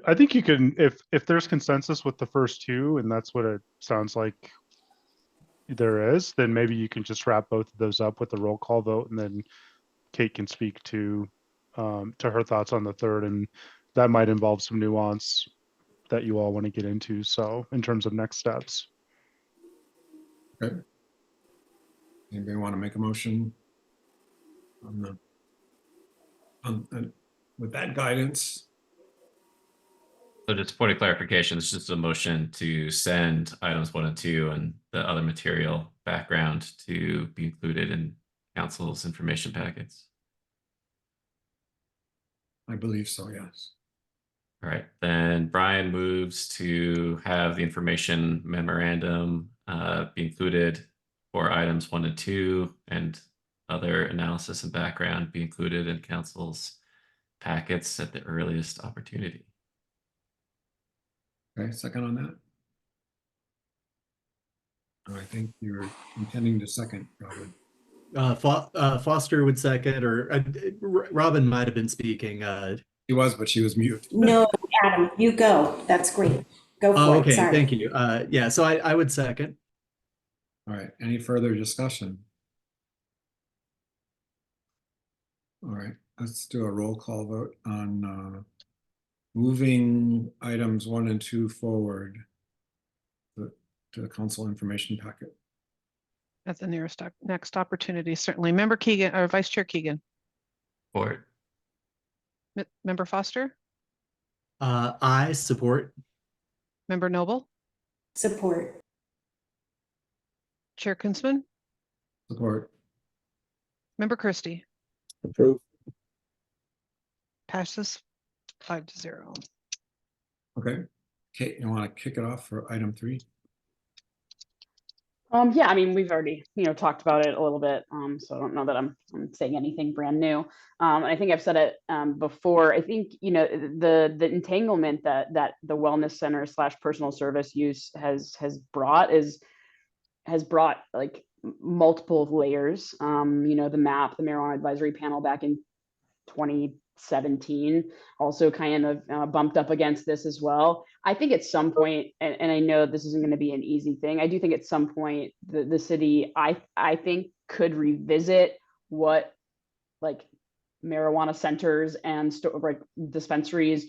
I think you can, if there's consensus with the first 2, and that's what it sounds like there is, then maybe you can just wrap both of those up with a roll call vote, and then Kate can speak to her thoughts on the third, and that might involve some nuance that you all want to get into. So in terms of next steps. Okay. Anybody want to make a motion with that guidance? So just a point of clarification, it's just a motion to send items 1 and 2 and the other material background to be included in council's information packets. I believe so, yes. All right, then Brian moves to have the information memorandum be included for items 1 and 2, and other analysis and background be included in council's packets at the earliest opportunity. Okay, second on that? I think you're intending to second, Robin. Foster would second, or Robin might have been speaking. She was, but she was mute. No, Adam, you go. That's great. Go for it. Okay, Sorry. thank you. Yeah, so I would second. All right, any further discussion? All right, let's do a roll call vote on moving items 1 and 2 forward to the council information packet. At the next opportunity, certainly. Member Keegan, or Vice Chair Keegan. For it. Member Foster. I support. Member Noble. Support. Chair Kunzman. Support. Member Christie. Approve. Passes 5-0. Okay, Kate, you want to kick it off for item 3? Yeah, I mean, we've already, talked about it a little bit, so I don't know that I'm saying anything brand new. And I think I've said it before. I think, the entanglement that the wellness center / personal service use has brought like multiple layers. The MAP, the Marijuana Advisory Panel, back in 17 also kind of bumped up against this as well. I think at some point, and I know this isn't going to be an easy thing, I do think at some point the city, I think, could revisit what like marijuana centers and like dispensaries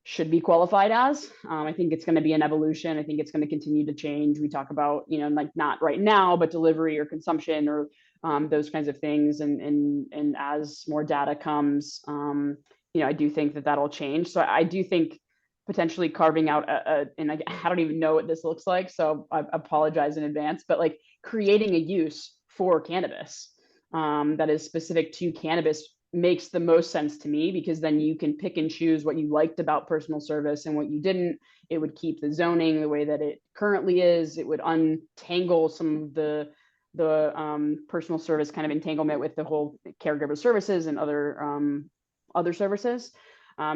should be qualified as. I think it's going to be an evolution. I think it's going to continue to change. We talk about, you know, like not right now, but delivery or consumption or those kinds of things. And as more data comes, you know, I do think that that'll change. So I do think potentially carving out and I don't even know what this looks like, so I apologize in advance, but like creating a use for cannabis that is specific to cannabis makes the most sense to me, because then you can pick and choose what you liked about personal service and what you didn't. It would keep the zoning the way that it currently is. It would untangle some of the personal service kind of entanglement with the whole caregiver services and other services.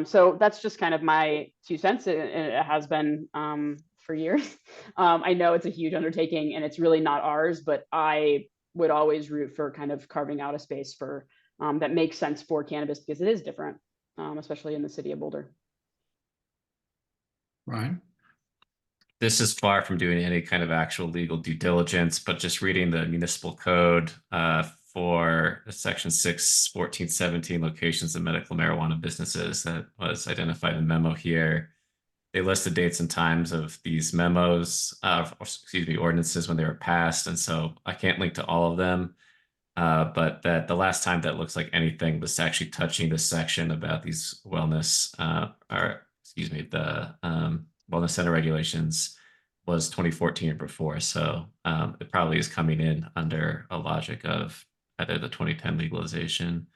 So that's just kind of my 2 cents. It has been for years. I know it's a huge undertaking and it's really not ours, but I would always root for kind of carving out a space for that makes sense for cannabis, because it is different, especially in the city of Boulder. Right. This is far from doing any kind of actual legal due diligence, but just reading the municipal code for section 61417 locations of medical marijuana businesses that was identified in the memo here. They list the dates and times of these memos, ordinances when they were passed. And so I can't link to all of them. But that the last time that looks like anything was actually touching the section about these wellness, the wellness center regulations was 2014 or before. So it probably is coming in under a logic of either the 2010 legalization,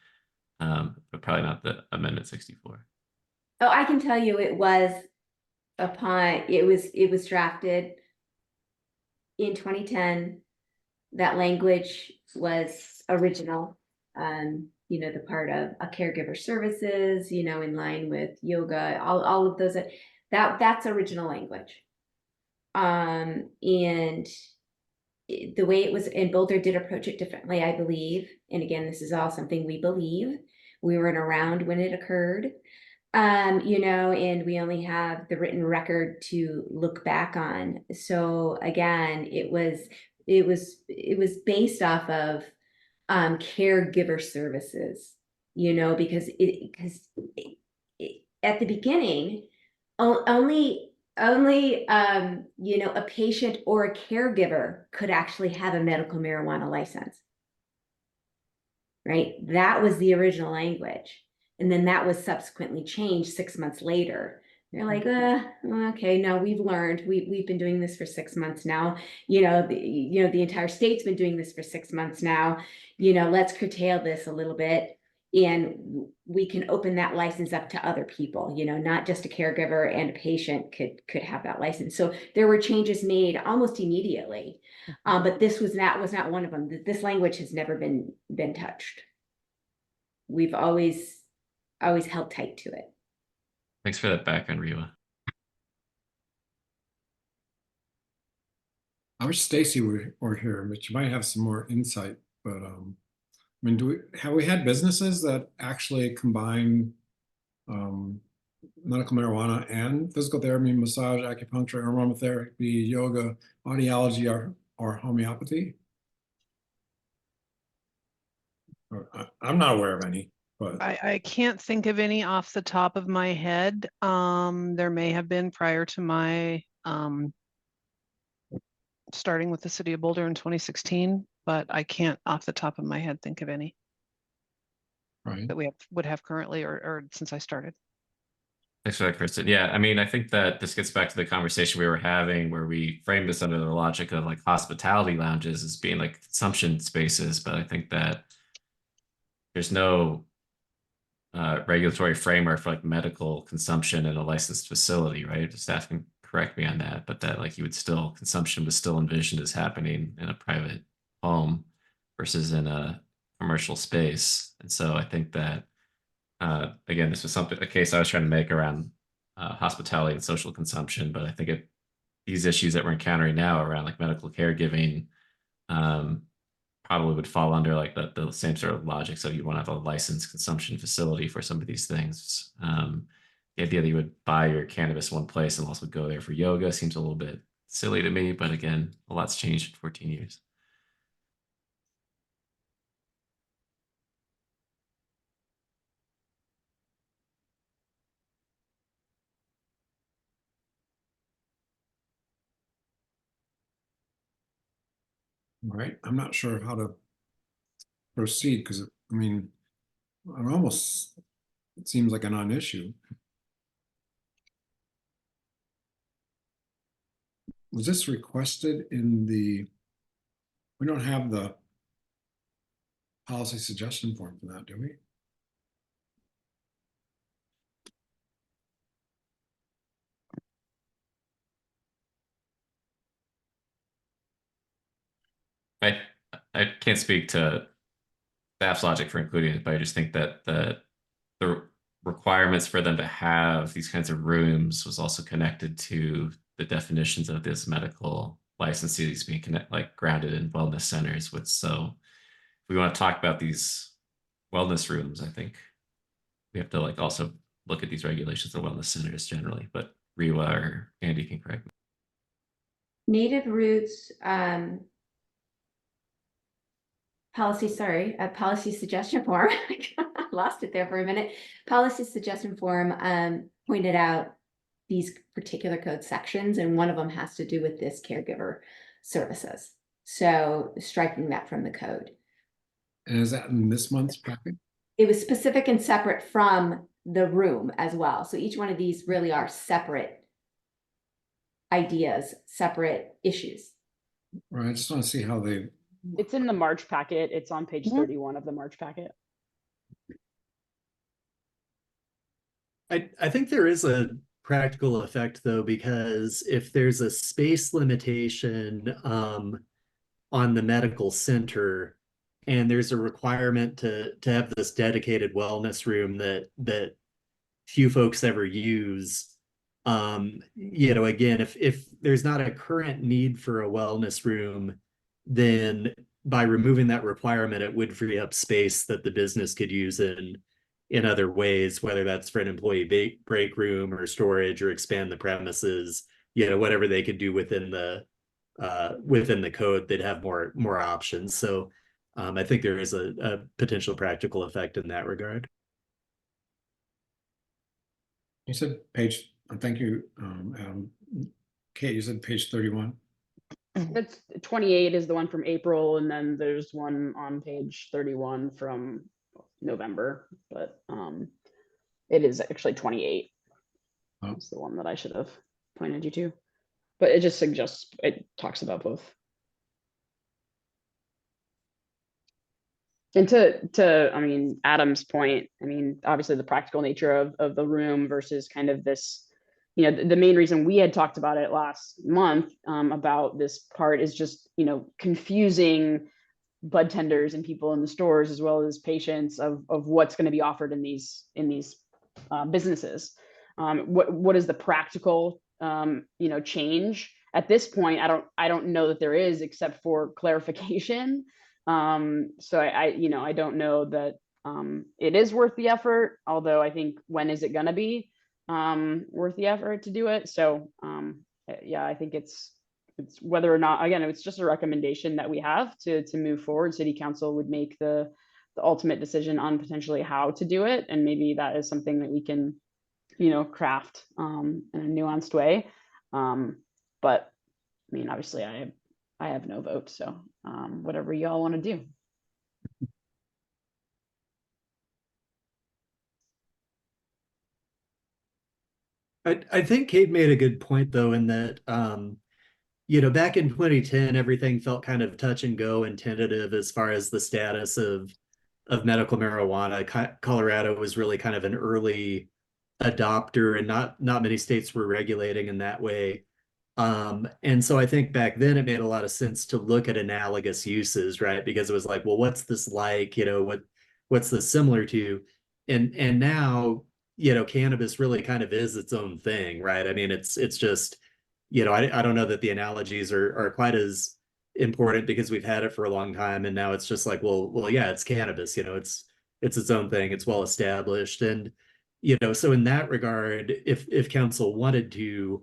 but probably not the Amendment 64. Oh, I can tell you it was it was drafted in 2010. That language was original. You know, the part of a caregiver services, you know, in line with yoga, all of those, that's original language. And the way it was, and Boulder did approach it differently, I believe. And again, this is all something we believe. We weren't around when it occurred. You know, and we only have the written record to look back on. So again, it was based off of caregiver services, you know, because at the beginning, only you know, a patient or a caregiver could actually have a medical marijuana license, right? That was the original language. And then that was subsequently changed 6 months later. They're like, okay, no, we've learned. We've been doing this for 6 months now. You know, the entire state's been doing this for 6 months now. You know, let's curtail this a little bit, and we can open that license up to other people. You know, not just a caregiver and a patient could have that license. So there were changes made almost immediately, but this was not one of them. This language has never been touched. We've always held tight to it. Thanks for that background, Riwa. I wish Stacy were here, but you might have some more insight. But I mean, have we had businesses that actually combine medical marijuana and physical therapy, massage, acupuncture, aromatherapy, yoga, audiology, or homeopathy? I'm not aware of any. But I can't think of any off the top of my head. There may have been prior to my starting with the city of Boulder in 2016, but I can't off the top of my head think of any that we would have currently or since I started. Thanks for that, Kristen. Yeah, I mean, I think that this gets back to the conversation we were having where we framed this under the logic of like hospitality lounges as being like consumption spaces, but I think that there's no regulatory framework for like medical consumption in a licensed facility, right? The staff can correct me on that, but that like consumption was still envisioned as happening in a private home versus in a commercial space. And so I think that, again, this was a case I was trying to make around hospitality and social consumption, but I think these issues that we're encountering now around like medical caregiving, probably would fall under like the same sort of logic. So you want to have a licensed consumption facility for some of these things. The idea that you would buy your cannabis one place and also go there for yoga seems a little bit silly to me, but again, a lot's changed in 14 years. Right, I'm not sure how to proceed, because I mean, it seems like a non-issue. Was this requested in the, we don't have the policy suggestion form for that, do we? I I can't speak to staff's logic for including it, but I just think that the requirements for them to have these kinds of rooms was also connected to the definitions of this medical licensees being grounded in wellness centers. So if we want to talk about these wellness rooms, I think we have to also look at these regulations of wellness centers generally. But Riwa or Andy can correct me. Native Roots policy suggestion form. I lost it there for a minute. Policy suggestion form pointed out these particular code sections, and one of them has to do with this caregiver services. So striking that from the code. And is that in this month's packet? It was specific and separate from the room as well. So each one of these really are separate ideas, separate issues. Right, I just want to see how they. It's in the March packet. It's on page 31 of the March packet. I think there is a practical effect though, because if there's a space limitation on the medical center, and there's a requirement to have this dedicated wellness room that few folks ever use, again, if there's not a current need for a wellness room, then by removing that requirement, it would free up space that the business could use in other ways, whether that's for an employee break room or storage or expand the premises, whatever they could do within the code, they'd have more options. So I think there is a potential practical effect in that regard. You said page, thank you, Kate, you said page 31. That's 28 is the one from April, and then there's one on page 31 from November, but it is actually 28. Oh. That's the one that I should have pointed you to, but it talks about both. And to I mean, Adam's point, I mean, obviously the practical nature of the room versus kind of this, the main reason we had talked about it last month about this part is just, confusing bud tenders and people in the stores, as well as patients of what's going to be offered in these businesses. What is the practical, change at this point? I don't know that there is, except for clarification. So I don't know that it is worth the effort, although I think when is it going to be worth the effort to do it? So yeah, I think it's whether or not, again, it's just a recommendation that we have to move forward. City Council would make the ultimate decision on potentially how to do it, and maybe that is something that we can craft in a nuanced way. But I mean, obviously I have no vote, so whatever y'all want to do. I think Kate made a good point though, in that back in 2010, everything felt kind of touch and go and tentative as far as the status of medical marijuana. Colorado was really kind of an early adopter, and not many states were regulating in that way. And so I think back then it made a lot of sense to look at analogous uses, right? Because it was like, well, what's this like? What's this similar to? And now, cannabis really kind of is its own thing, right? I mean, it's just, I don't know that the analogies are quite as important because we've had it for a long time, and now it's just like, well, yeah, it's cannabis, it's its own thing, it's well established. And so in that regard, if council wanted to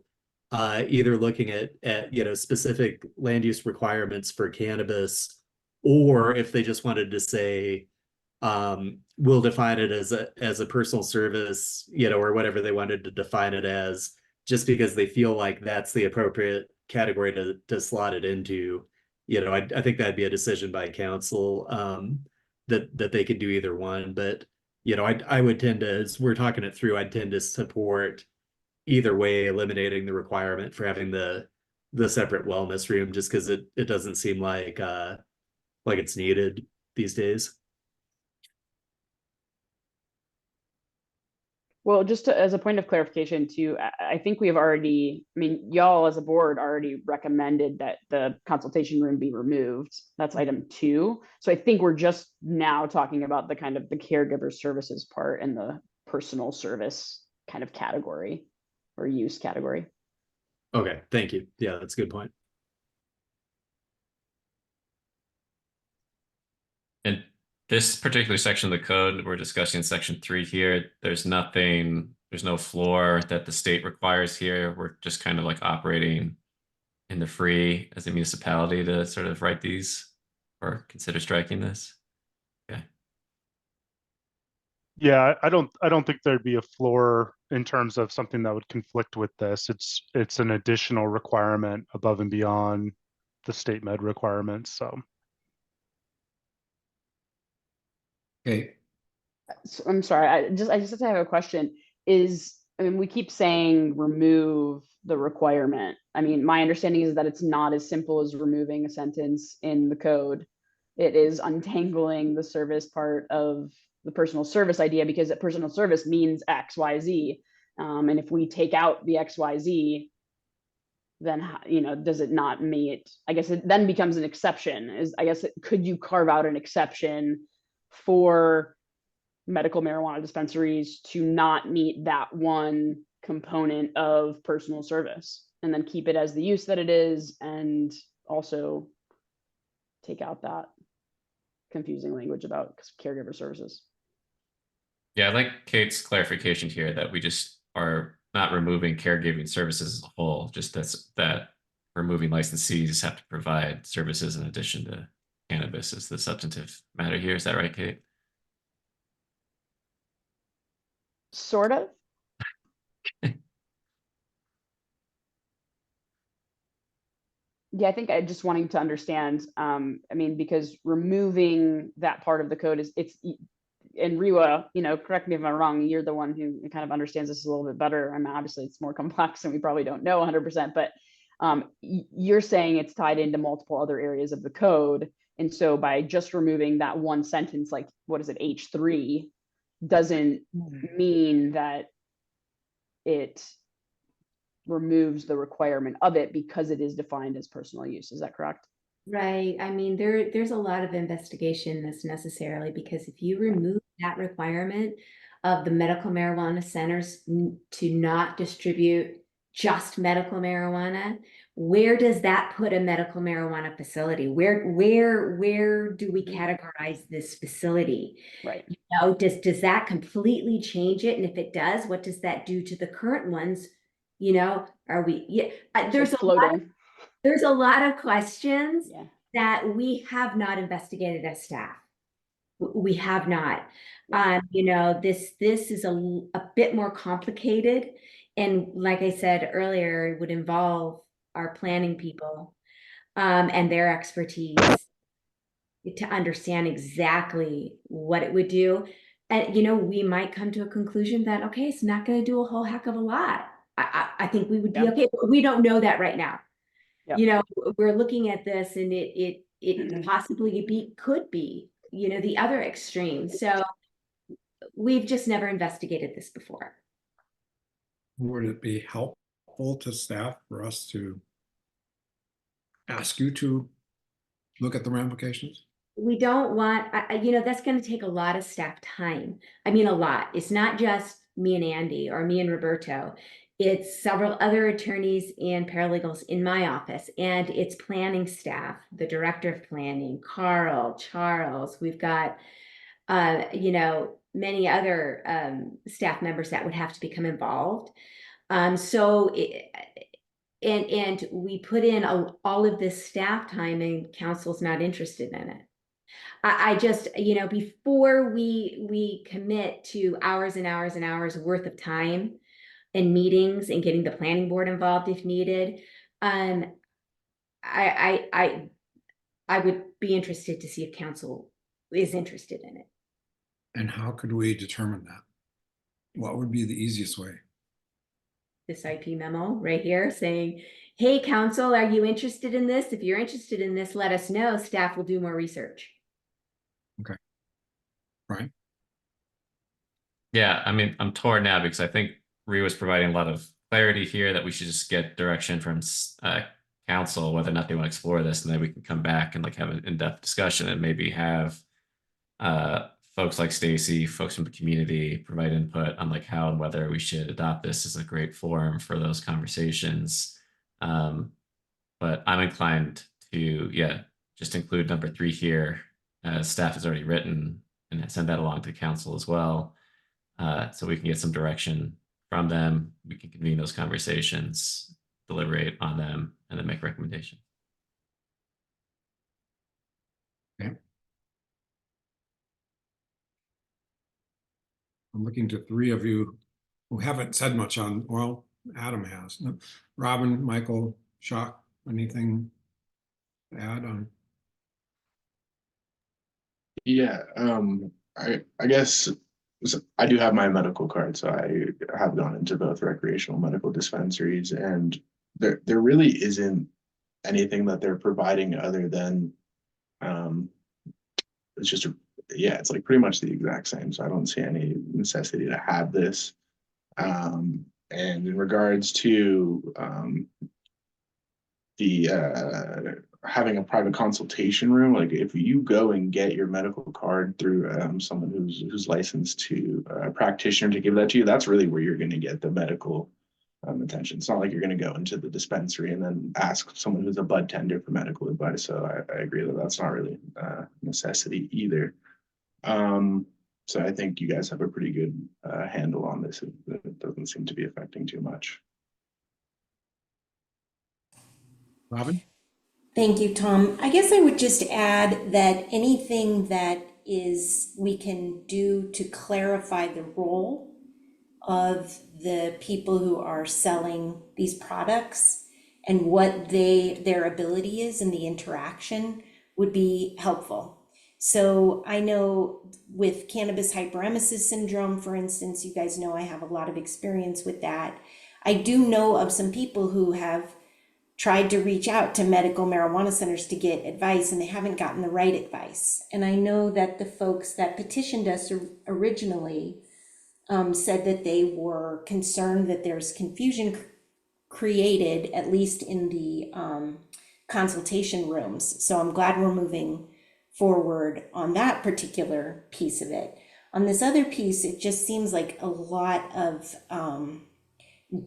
either looking at specific land use requirements for cannabis, or if they just wanted to say we'll define it as a personal service, or whatever they wanted to define it as, just because they feel like that's the appropriate category to slot it into. I think that'd be a decision by council, that they could do either one. But I would tend to, as we're talking it through, I'd tend to support either way, eliminating the requirement for having the separate wellness room, just because it doesn't seem like it's needed these days. Well, just as a point of clarification too, I think we have already, I mean, y'all as a board already recommended that the consultation room be removed. That's item 2. So I think we're just now talking about the kind of the caregiver services part and the personal service kind of category or use category. Okay, thank you. Yeah, that's a good point. And this particular section of the code, we're discussing section 3 here. There's no floor that the state requires here. We're just kind of like operating in the free as a municipality to sort of write these or consider striking this. Okay. Yeah, I don't think there'd be a floor in terms of something that would conflict with this. It's an additional requirement above and beyond the state med requirements. So. Okay, So, I'm sorry, I just have a question. I mean, we keep saying remove the requirement. I mean, my understanding is that it's not as simple as removing a sentence in the code. It is untangling the service part of the personal service idea, because personal service means X, Y, Z. And if we take out the X, Y, Z, then does it not meet? I guess it then becomes an exception. Could you carve out an exception for medical marijuana dispensaries to not meet that one component of personal service, and then keep it as the use that it is, and also take out that confusing language about caregiver services? Yeah, I like Kate's clarification here that we just are not removing caregiving services as a whole, just that removing licensees have to provide services in addition to cannabis is the substantive matter here. Is that right, Kate? Sort of. Yeah, I think I just wanting to understand, I mean, because removing that part of the code and Riwa, correct me if I'm wrong, you're the one who kind of understands this a little bit better. I mean, obviously it's more complex and we probably don't know 100%, but you're saying it's tied into multiple other areas of the code. And so by just removing that one sentence, like, what is it, H3, doesn't mean that it removes the requirement of it because it is defined as personal use. Is that correct? Right. I mean, there's a lot of investigation that's necessarily, because if you remove that requirement of the medical marijuana centers to not distribute just medical marijuana, where does that put a medical marijuana facility? Where do we categorize this facility? Right. Does that completely change it? And if it does, what does that do to the current ones? Are we, there's a lot of questions that we have not investigated as staff. We have not. This is a bit more complicated. And like I said earlier, it would involve our planning people and their expertise to understand exactly what it would do. And, we might come to a conclusion that, okay, it's not going to do a whole heck of a lot. I think we would be okay, but we don't know that right now. Yep. We're looking at this and it possibly could be, the other extreme. So we've just never investigated this before. Would it be helpful to staff for us to ask you to look at the ramifications? We don't want, that's going to take a lot of staff time. I mean, a lot. It's not just me and Andy or me and Roberto. it's several other attorneys and paralegals in my office, and it's planning staff, the director of planning, Carl, Charles. We've got, you know, many other staff members that would have to become involved. So and we put in all of this staff time, and council's not interested in it. I just, you know, before we commit to hours and hours and hours worth of time and meetings and getting the planning board involved if needed, I would be interested to see if council is interested in it. And how could we determine that? What would be the easiest way? This IP memo right here saying, hey, council, are you interested in this? If you're interested in this, let us know. Staff will do more research. Okay. Right. Yeah, I mean, I'm torn now because I think Rhea was providing a lot of clarity here that we should just get direction from council whether or not they want to explore this, and then we can come back and like have an in-depth discussion and maybe have folks like Stacy, folks from the community provide input on like how and whether we should adopt this as a great forum for those conversations. But I'm inclined to, yeah, just include number 3 here, as staff has already written, and send that along to council as well. So we can get some direction from them. We can convene those conversations, deliberate on them, and then make recommendations. Okay. I'm looking to 3 of you who haven't said much on, well, Adam has. Robin, Michael, Shock, anything to add on? Yeah, I guess I do have my medical card, so I have gone into both recreational medical dispensaries, and there really isn't anything that they're providing other than it's just yeah, it's like pretty much the exact same. So I don't see any necessity to have this. And in regards to the having a private consultation room, like if you go and get your medical card through someone who's licensed to a practitioner to give that to you, that's really where you're going to get the medical attention. It's not like you're going to go into the dispensary and then ask someone who's a bud tender for medical advice. So I agree that that's not really a necessity either. So I think you guys have a pretty good handle on this. It doesn't seem to be affecting too much. Robin? Thank you, Tom. I guess I would just add that anything that we can do to clarify the role of the people who are selling these products and what their ability is in the interaction would be helpful. So I know with cannabis hyperemesis syndrome, for instance, you guys know I have a lot of experience with that. I do know of some people who have tried to reach out to medical marijuana centers to get advice, and they haven't gotten the right advice. And I know that the folks that petitioned us originally said that they were concerned that there's confusion created, at least in the consultation rooms. So I'm glad we're moving forward on that particular piece of it. On this other piece, it just seems like a lot of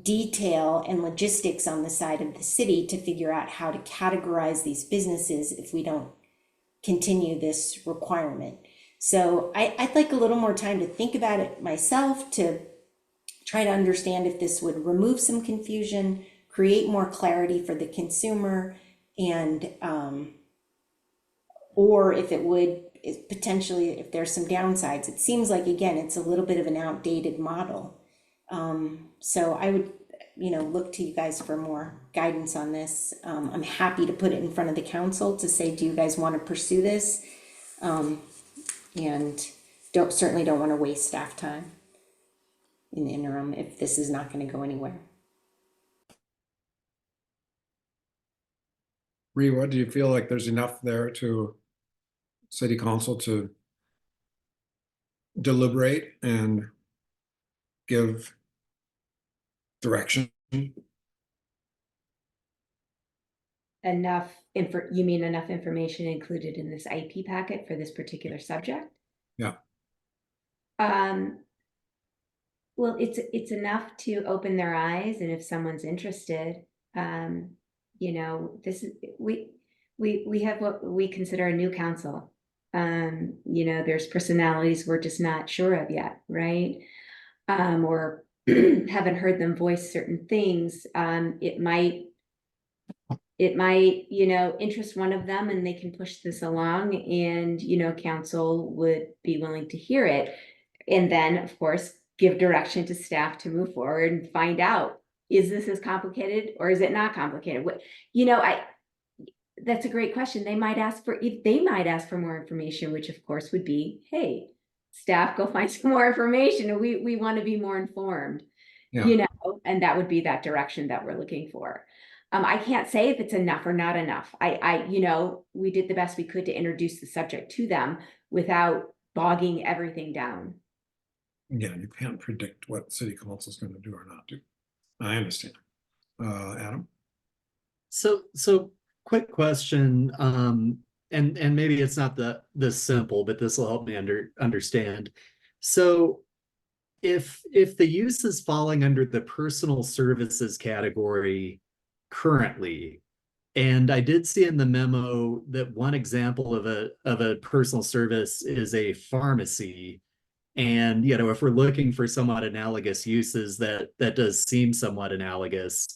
detail and logistics on the side of the city to figure out how to categorize these businesses if we don't continue this requirement. So I'd like a little more time to think about it myself, to try to understand if this would remove some confusion, create more clarity for the consumer, and or if it would potentially, if there's some downsides. It seems like, again, it's a little bit of an outdated model. So I would, look to you guys for more guidance on this. I'm happy to put it in front of the council to say, do you guys want to pursue this? And certainly don't want to waste staff time in the interim if this is not going to go anywhere. Rhea, what do you feel like there's enough there to city council to deliberate and give direction? You mean enough information included in this IP packet for this particular subject? Yeah. Well, it's enough to open their eyes, and if someone's interested, you know, this is, we have what we consider a new council. You know, there's personalities we're just not sure of yet, right? Or haven't heard them voice certain things. It might, you know, interest one of them and they can push this along, and, you know, council would be willing to hear it. And then, of course, give direction to staff to move forward and find out, is this as complicated or is it not complicated? What, you know, that's a great question. They might ask for more information, which of course would be, hey, staff, go find some more information. We want to be more informed, you know, and that would be that direction that we're looking for. I can't say if it's enough or not enough. You know, we did the best we could to introduce the subject to them without bogging everything down. Yeah, you can't predict what city council is going to do or not do. I understand. Adam? So quick question, and maybe it's not this simple, but this will help me understand. So if the use is falling under the personal services category currently, and I did see in the memo that one example of a personal service is a pharmacy. And, you know, if we're looking for somewhat analogous uses, that does seem somewhat analogous.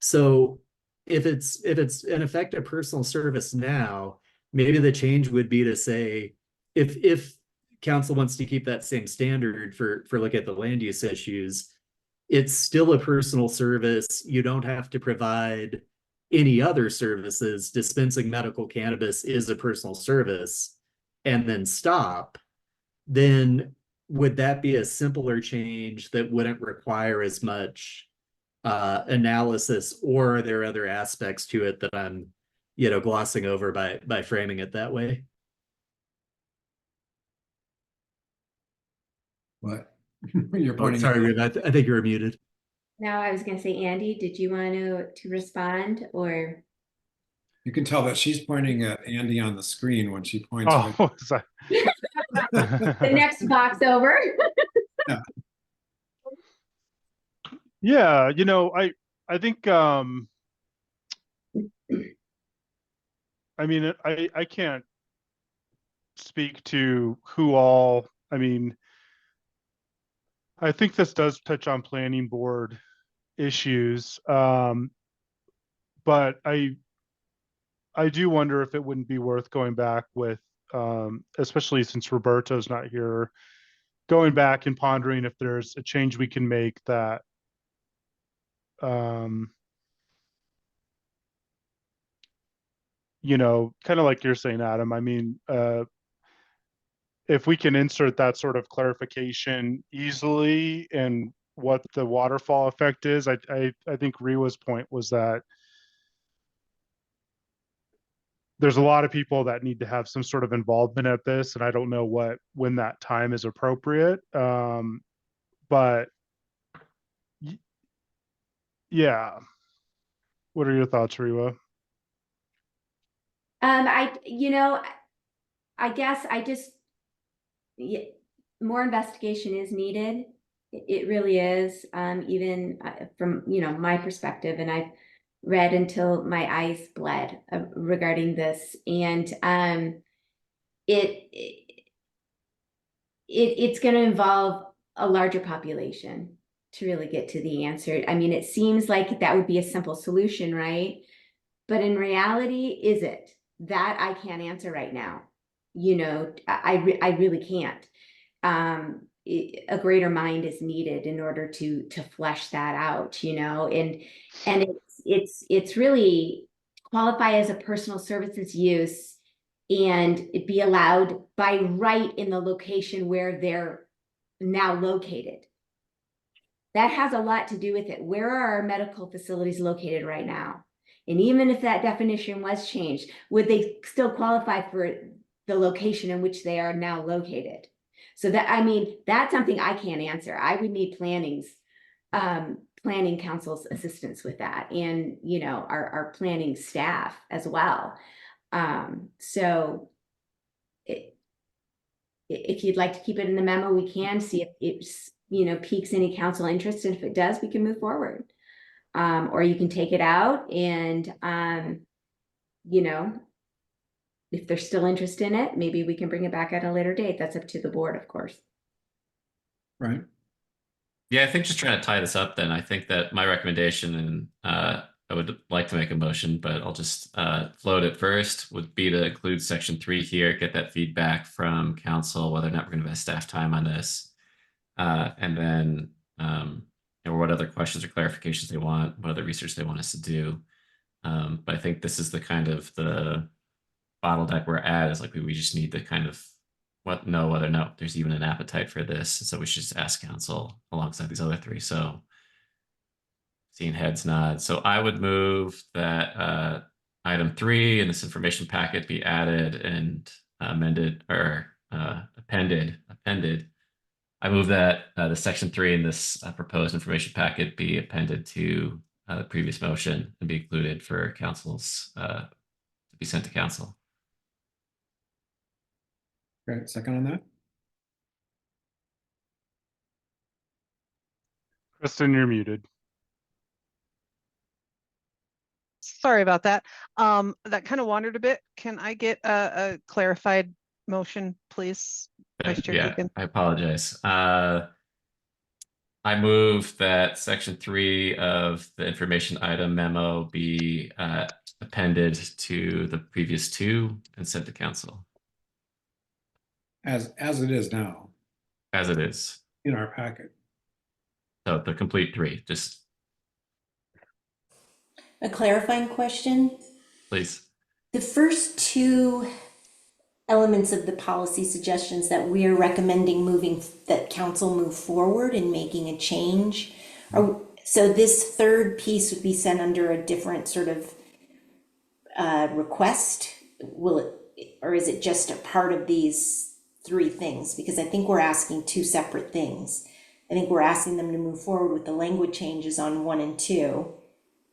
So if it's in effect a personal service now, maybe the change would be to say, if council wants to keep that same standard for look at the land use issues, it's still a personal service. You don't have to provide any other services. Dispensing medical cannabis is a personal service, and then stop. Then would that be a simpler change that wouldn't require as much analysis, or are there other aspects to it that I'm, you know, glossing over by framing it that way? What? You're Oh, pointing sorry, at- Ruth, I think you were muted. Now, I was going to say, Andy, did you want to respond, or? You can tell that she's pointing at Andy on the screen when she points. Oh, was I- The next box over. Yeah, you know, I think I mean I can't speak to who all, I mean, I think this does touch on planning board issues. But I do wonder if it wouldn't be worth going back with, especially since Roberto's not here, going back and pondering if there's a change we can make that you know, kind of like you're saying, Adam. I mean, if we can insert that sort of clarification easily and what the waterfall effect is, I think Riwa's point was that there's a lot of people that need to have some sort of involvement at this, and I don't know when that time is appropriate. But yeah, what are your thoughts, Riwa? You know, I guess more investigation is needed. It really is, even from, you know, my perspective, and I've read until my eyes bled regarding this, and it's going to involve a larger population to really get to the answer. I mean, it seems like that would be a simple solution, right? But in reality, is it? That I can't answer right now. You know, I really can't. A greater mind is needed in order to flesh that out, you know, and it's really qualify as a personal services use, and it be allowed by right in the location where they're now located. That has a lot to do with it. Where are our medical facilities located right now? And even if that definition was changed, would they still qualify for the location in which they are now located? So that, I mean, that's something I can't answer. I would need planning council's assistance with that, and, you know, our planning staff as well. So if you'd like to keep it in the memo, we can see if it's piques any council interest, and if it does, we can move forward. Or you can take it out and, if they're still interested in it, maybe we can bring it back at a later date. That's up to the board, of course. Right. Yeah, I think just trying to tie this up then, I think that my recommendation, and I would like to make a motion, but I'll just float it first, would be to include section 3 here, get that feedback from council, whether or not we're going to invest staff time on this. And then, what other questions or clarifications they want, what other research they want us to do. But I think this is the kind of the bottleneck we're at, is like we just need to kind of know whether or not there's even an appetite for this. So we should just ask council alongside these other 3. So seeing heads nod. So I would move that item 3 in this information packet be added and amended or appended. I move that the section 3 in this proposed information packet be appended to the previous motion and be included for council's to be sent to council. Okay, second on that. Kristen, you're muted. Sorry about that. That kind of wandered a bit. Can I get a clarified motion, please? Vice Chair Yeah, Deacon? I apologize. I move that section 3 of the information item memo be appended to the previous 2 and sent to council. As it is now As it is. in our packet. So the complete 3, just A clarifying question. please. The first 2 elements of the policy suggestions that we are recommending that council move forward in making a change. So this third piece would be sent under a different sort of request. Or is it just a part of these 3 things? Because I think we're asking 2 separate things. I think we're asking them to move forward with the language changes on 1 and 2.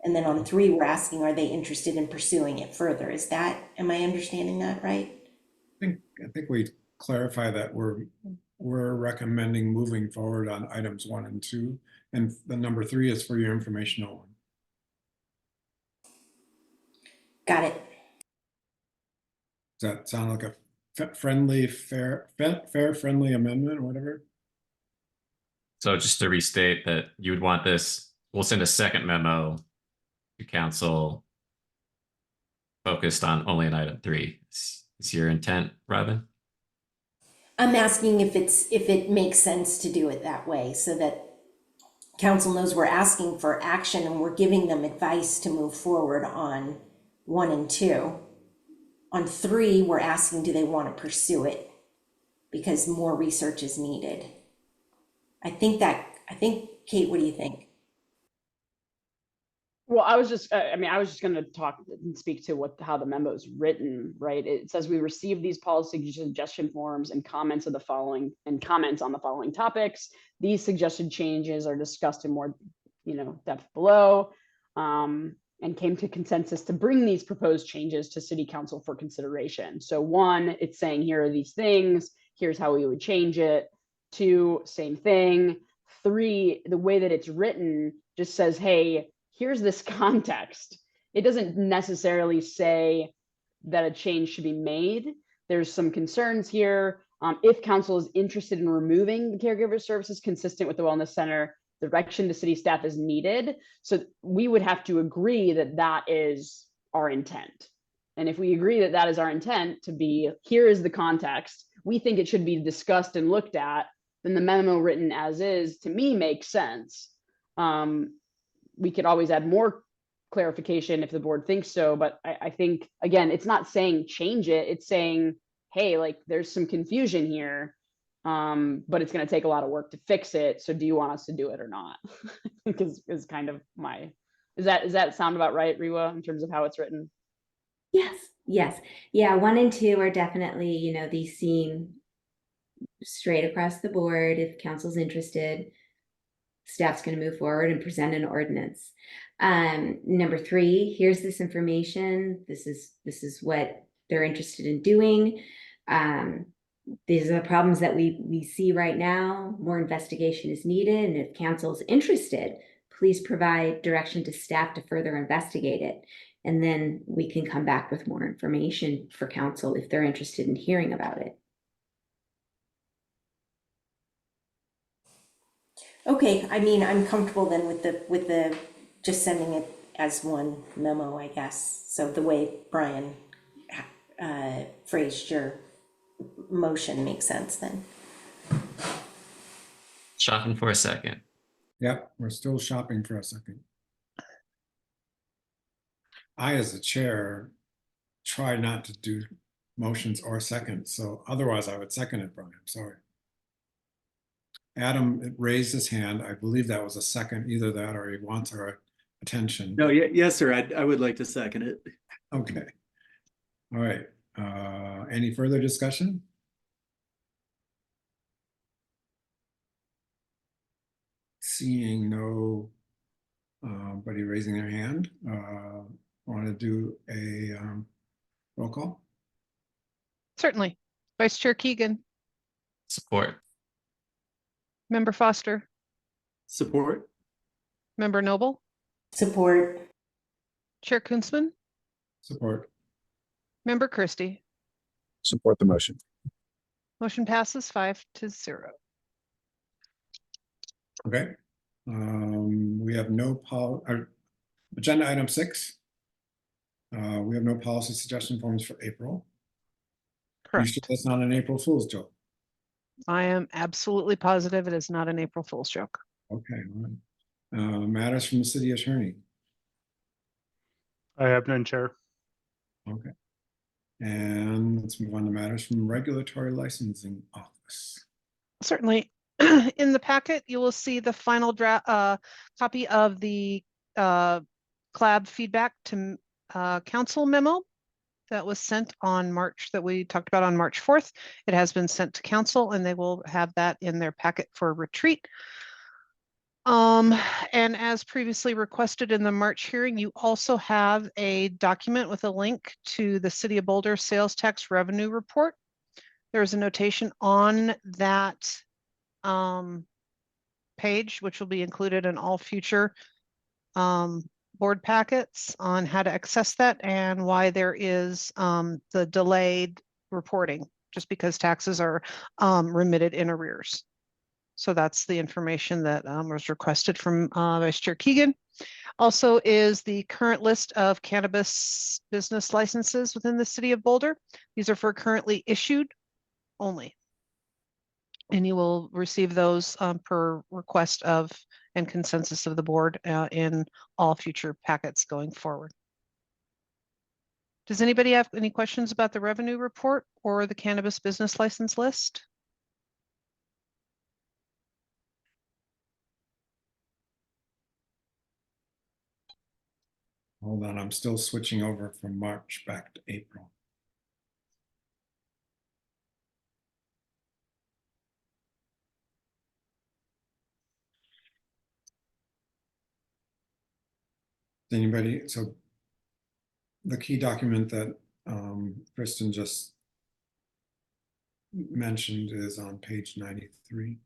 And then on 3, we're asking, are they interested in pursuing it further? Am I understanding that right? I think we clarify that we're recommending moving forward on items 1 and 2, and the number 3 is for your information only. Got it. Does that sound like a friendly, friendly amendment or whatever? So just to restate that you would want this, we'll send a second memo to council focused on only an item 3. Is your intent, Robin? I'm asking if it makes sense to do it that way so that council knows we're asking for action and we're giving them advice to move forward on 1 and 2. On 3, we're asking, do they want to pursue it? Because more research is needed. I think, Kate, what do you think? Well, I was just going to talk and speak to how the memo is written, right? It says we received these policy suggestion forms and comments on the following topics. These suggested changes are discussed in more, depth below, and came to consensus to bring these proposed changes to City Council for consideration. So 1, it's saying here are these things. Here's how we would change it. 2, same thing. 3, the way that it's written just says, hey, here's this context. It doesn't necessarily say that a change should be made. There's some concerns here. If council is interested in removing the caregiver services consistent with the wellness center, direction to city staff is needed. So we would have to agree that that is our intent. And if we agree that that is our intent to be, here is the context, we think it should be discussed and looked at, then the memo written as is, to me, makes sense. We could always add more clarification if the board thinks so, but I think, again, it's not saying change it, it's saying, hey, like there's some confusion here, but it's going to take a lot of work to fix it. So do you want us to do it or not? Because is kind of my, does that sound about right, Rewa, in terms of how it's written? Yes. Yeah, 1 and 2 are definitely, these seem straight across the board. If council's interested, staff's going to move forward and present an ordinance. Number 3, here's this information. This is what they're interested in doing. these are the problems that we see right now. More investigation is needed, and if council's interested, please provide direction to staff to further investigate it. And then we can come back with more information for council if they're interested in hearing about it. Okay, I mean, I'm comfortable then with the just sending it as one memo, I guess. So the way Brian phrased your motion makes sense then. Shopping for a second. Yep, we're still shopping for a second. I, as the chair, try not to do motions or seconds, so otherwise I would second it, Brian. I'm sorry. Adam raised his hand. I believe that was a second, either that or he wants our attention. No, yes, sir. I would like to second it. Okay. All right. Any further discussion? Seeing nobody raising their hand, want to do a roll call? Certainly. Vice Chair Keegan, Support. Member Foster, Support. Member Noble, Support. Chair Kunzman, Support. Member Christie. Support the motion. Motion passes 5-0. Okay. We have no agenda item 6. We have no policy suggestion forms for April. You sure Correct. that's not an April Fool's joke? I am absolutely positive it is not an April Fool's joke. Okay. All right. Matters from the city attorney. I have none, Chair. Okay. And let's move on to matters from regulatory licensing office. Certainly. In the packet, you will see the final draft copy of the CLAB feedback to council memo that was sent on that we talked about on March 4th. It has been sent to council and they will have that in their packet for retreat. And as previously requested in the March hearing, you also have a document with a link to the City of Boulder sales tax revenue report. There's a notation on that page, which will be included in all future board packets on how to access that and why there is the delayed reporting, just because taxes are remitted in arrears. So that's the information that was requested from Vice Chair Keegan. Also is the current list of cannabis business licenses within the City of Boulder. These are for currently issued only. And you will receive those per request of and consensus of the board in all future packets going forward. Does anybody have any questions about the revenue report or the cannabis business license list? Hold on, I'm still switching over from March back to April. Anybody, so the key document that Kristen just mentioned is on page 93.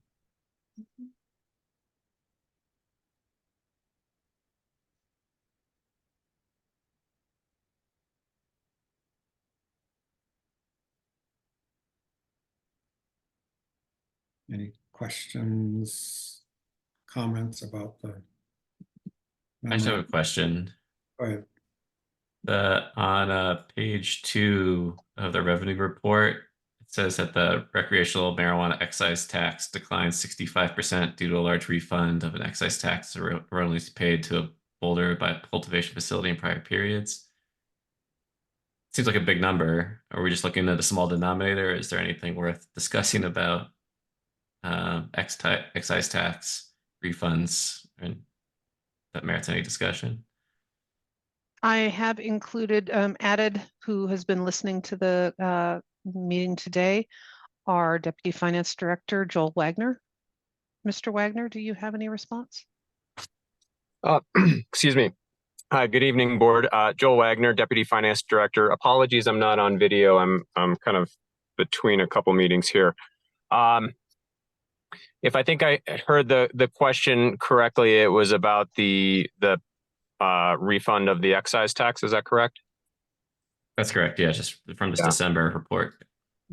Any questions, comments about the? I just have a question. Go ahead. On page 2 of the revenue report, it says that the recreational marijuana excise tax declined 65% due to a large refund of an excise tax erroneously paid to a Boulder by a cultivation facility in prior periods. Seems like a big number. Are we just looking at a small denominator? Is there anything worth discussing about excise tax refunds and that merits any discussion? I have included, added, who has been listening to the meeting today, our Deputy Finance Director, Joel Wagner. Mr. Wagner, do you have any response? Excuse me. Hi, good evening, board. Joel Wagner, Deputy Finance Director. Apologies, I'm not on video. I'm kind of between a couple meetings here. If I think I heard the question correctly, it was about the refund of the excise tax. Is that correct? That's correct. Yeah, just from this December report.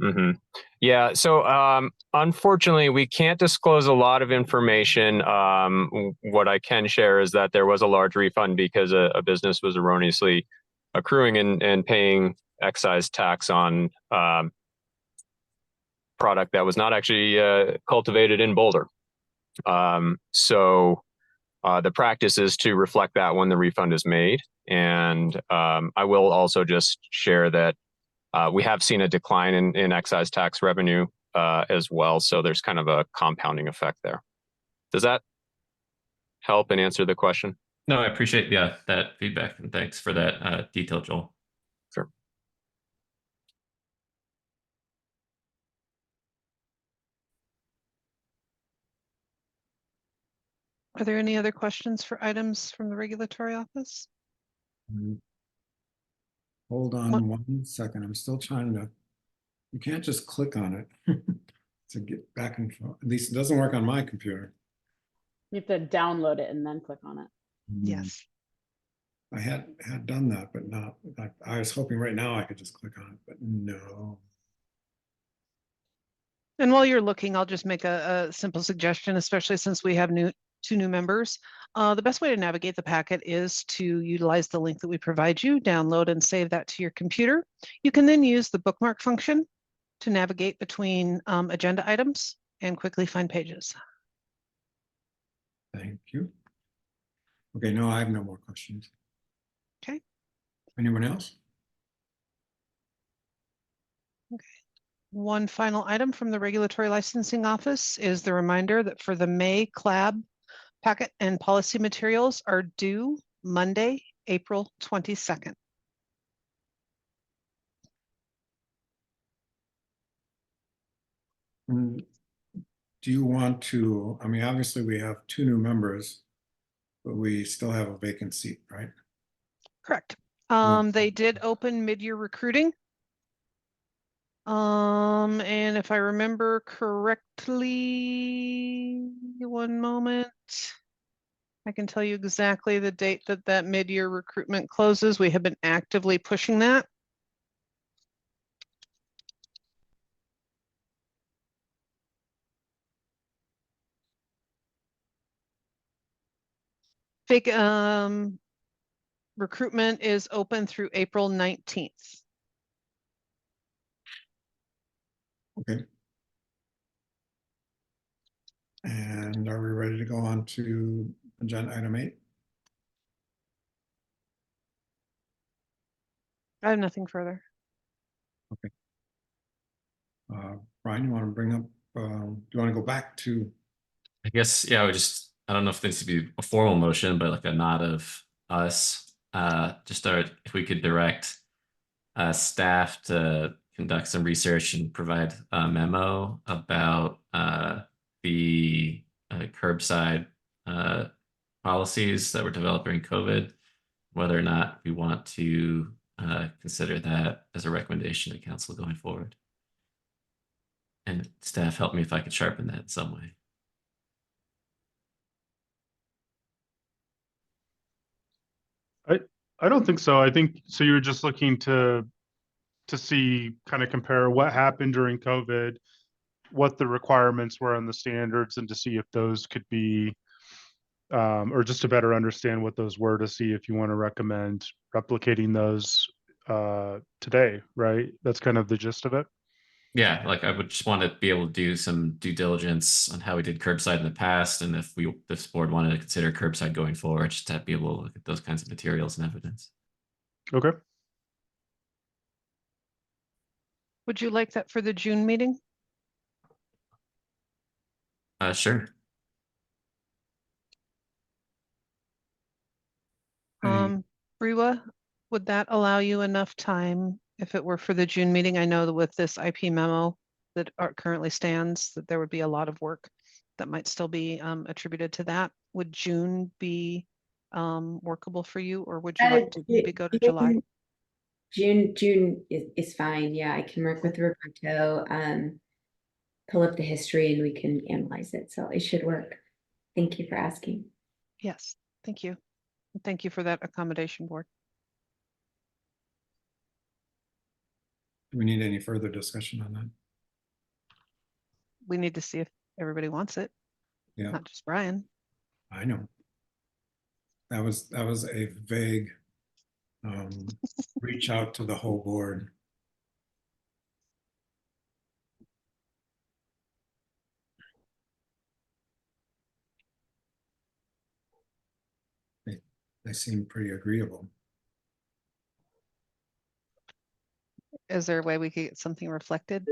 Mm-hmm. Yeah. So, unfortunately, we can't disclose a lot of information. What I can share is that there was a large refund because a business was erroneously accruing and paying excise tax on product that was not actually cultivated in Boulder. So the practice is to reflect that when the refund is made. And I will also just share that we have seen a decline in excise tax revenue as well. So there's kind of a compounding effect there. Does that help and answer the question? No, I appreciate that feedback, and thanks for that detail, Joel. Sure. Are there any other questions for items from the regulatory office? Hold on 1 second. I'm still trying to, you can't just click on it to get back and forth. At least it doesn't work on my computer. You have to download it and then click on it. Yes. I had done that, but not, I was hoping right now I could just click on it, but no. And while you're looking, I'll just make a simple suggestion, especially since we have two new members. The best way to navigate the packet is to utilize the link that we provide you, download and save that to your computer. You can then use the bookmark function to navigate between agenda items and quickly find pages. Thank you. Okay, no, I have no more questions. Okay. Anyone else? Okay. One final item from the Regulatory Licensing Office is the reminder that for the May CLAB packet and policy materials are due Monday, April 22nd. Do you want to, I mean, obviously we have 2 new members, but we still have a vacant seat, right? Correct. Well, They did open mid-year recruiting. And if I remember correctly, one moment, I can tell you exactly the date that mid-year recruitment closes. We have been actively pushing that. Recruitment is open through April 19th. okay. And are we ready to go on to agenda item 8? I have nothing further. Okay. Brian, you want to bring up, do you want to go back to? I guess, yeah, I don't know if this would be a formal motion, but like a nod of us, if we could direct staff to conduct some research and provide a memo about the curbside policies that were developed during COVID, whether or not we want to consider that as a recommendation to council going forward. And staff, help me if I could sharpen that in some way. I don't think so. I think so. You were just looking to see, kind of compare what happened during COVID, what the requirements were on the standards, and to see if those could be, or just to better understand what those were, to see if you want to recommend replicating those today, right? That's kind of the gist of it. Yeah, like I would just want to be able to do some due diligence on how we did curbside in the past, and if this board wanted to consider curbside going forward, just to be able to look at those kinds of materials and evidence. Okay. Would you like that for the June meeting? Sure. Briwa, would that allow you enough time if it were for the June meeting? I know that with this IP memo that currently stands, that there would be a lot of work that might still be attributed to that. Would June be workable for you, or would you like to maybe go to July? June is fine. Yeah, I can work with Roberto, pull up the history and we can analyze it. So it should work. Thank you for asking. Yes, thank you. And thank you for that accommodation, board. Do we need any further discussion on that? We need to see if everybody wants it, Yeah, not just Brian. I know. That was a vague reach out to the whole board. They seem pretty agreeable. Is there a way we could get something reflected?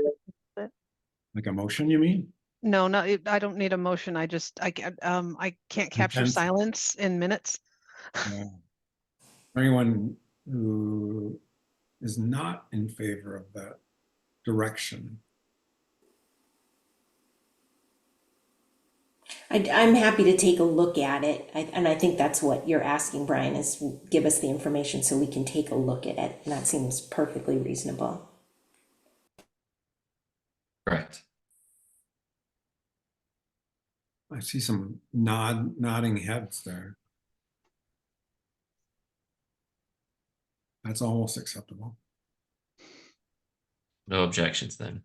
Like a motion, you mean? No, I don't need a motion. I can't capture Consensus. silence in minutes. Yeah. For anyone who is not in favor of that direction, I'm happy to take a look at it. And I think that's what you're asking, Brian, is give us the information so we can take a look at it. And that seems perfectly reasonable. Correct. I see some nodding heads there. That's almost acceptable. No objections then.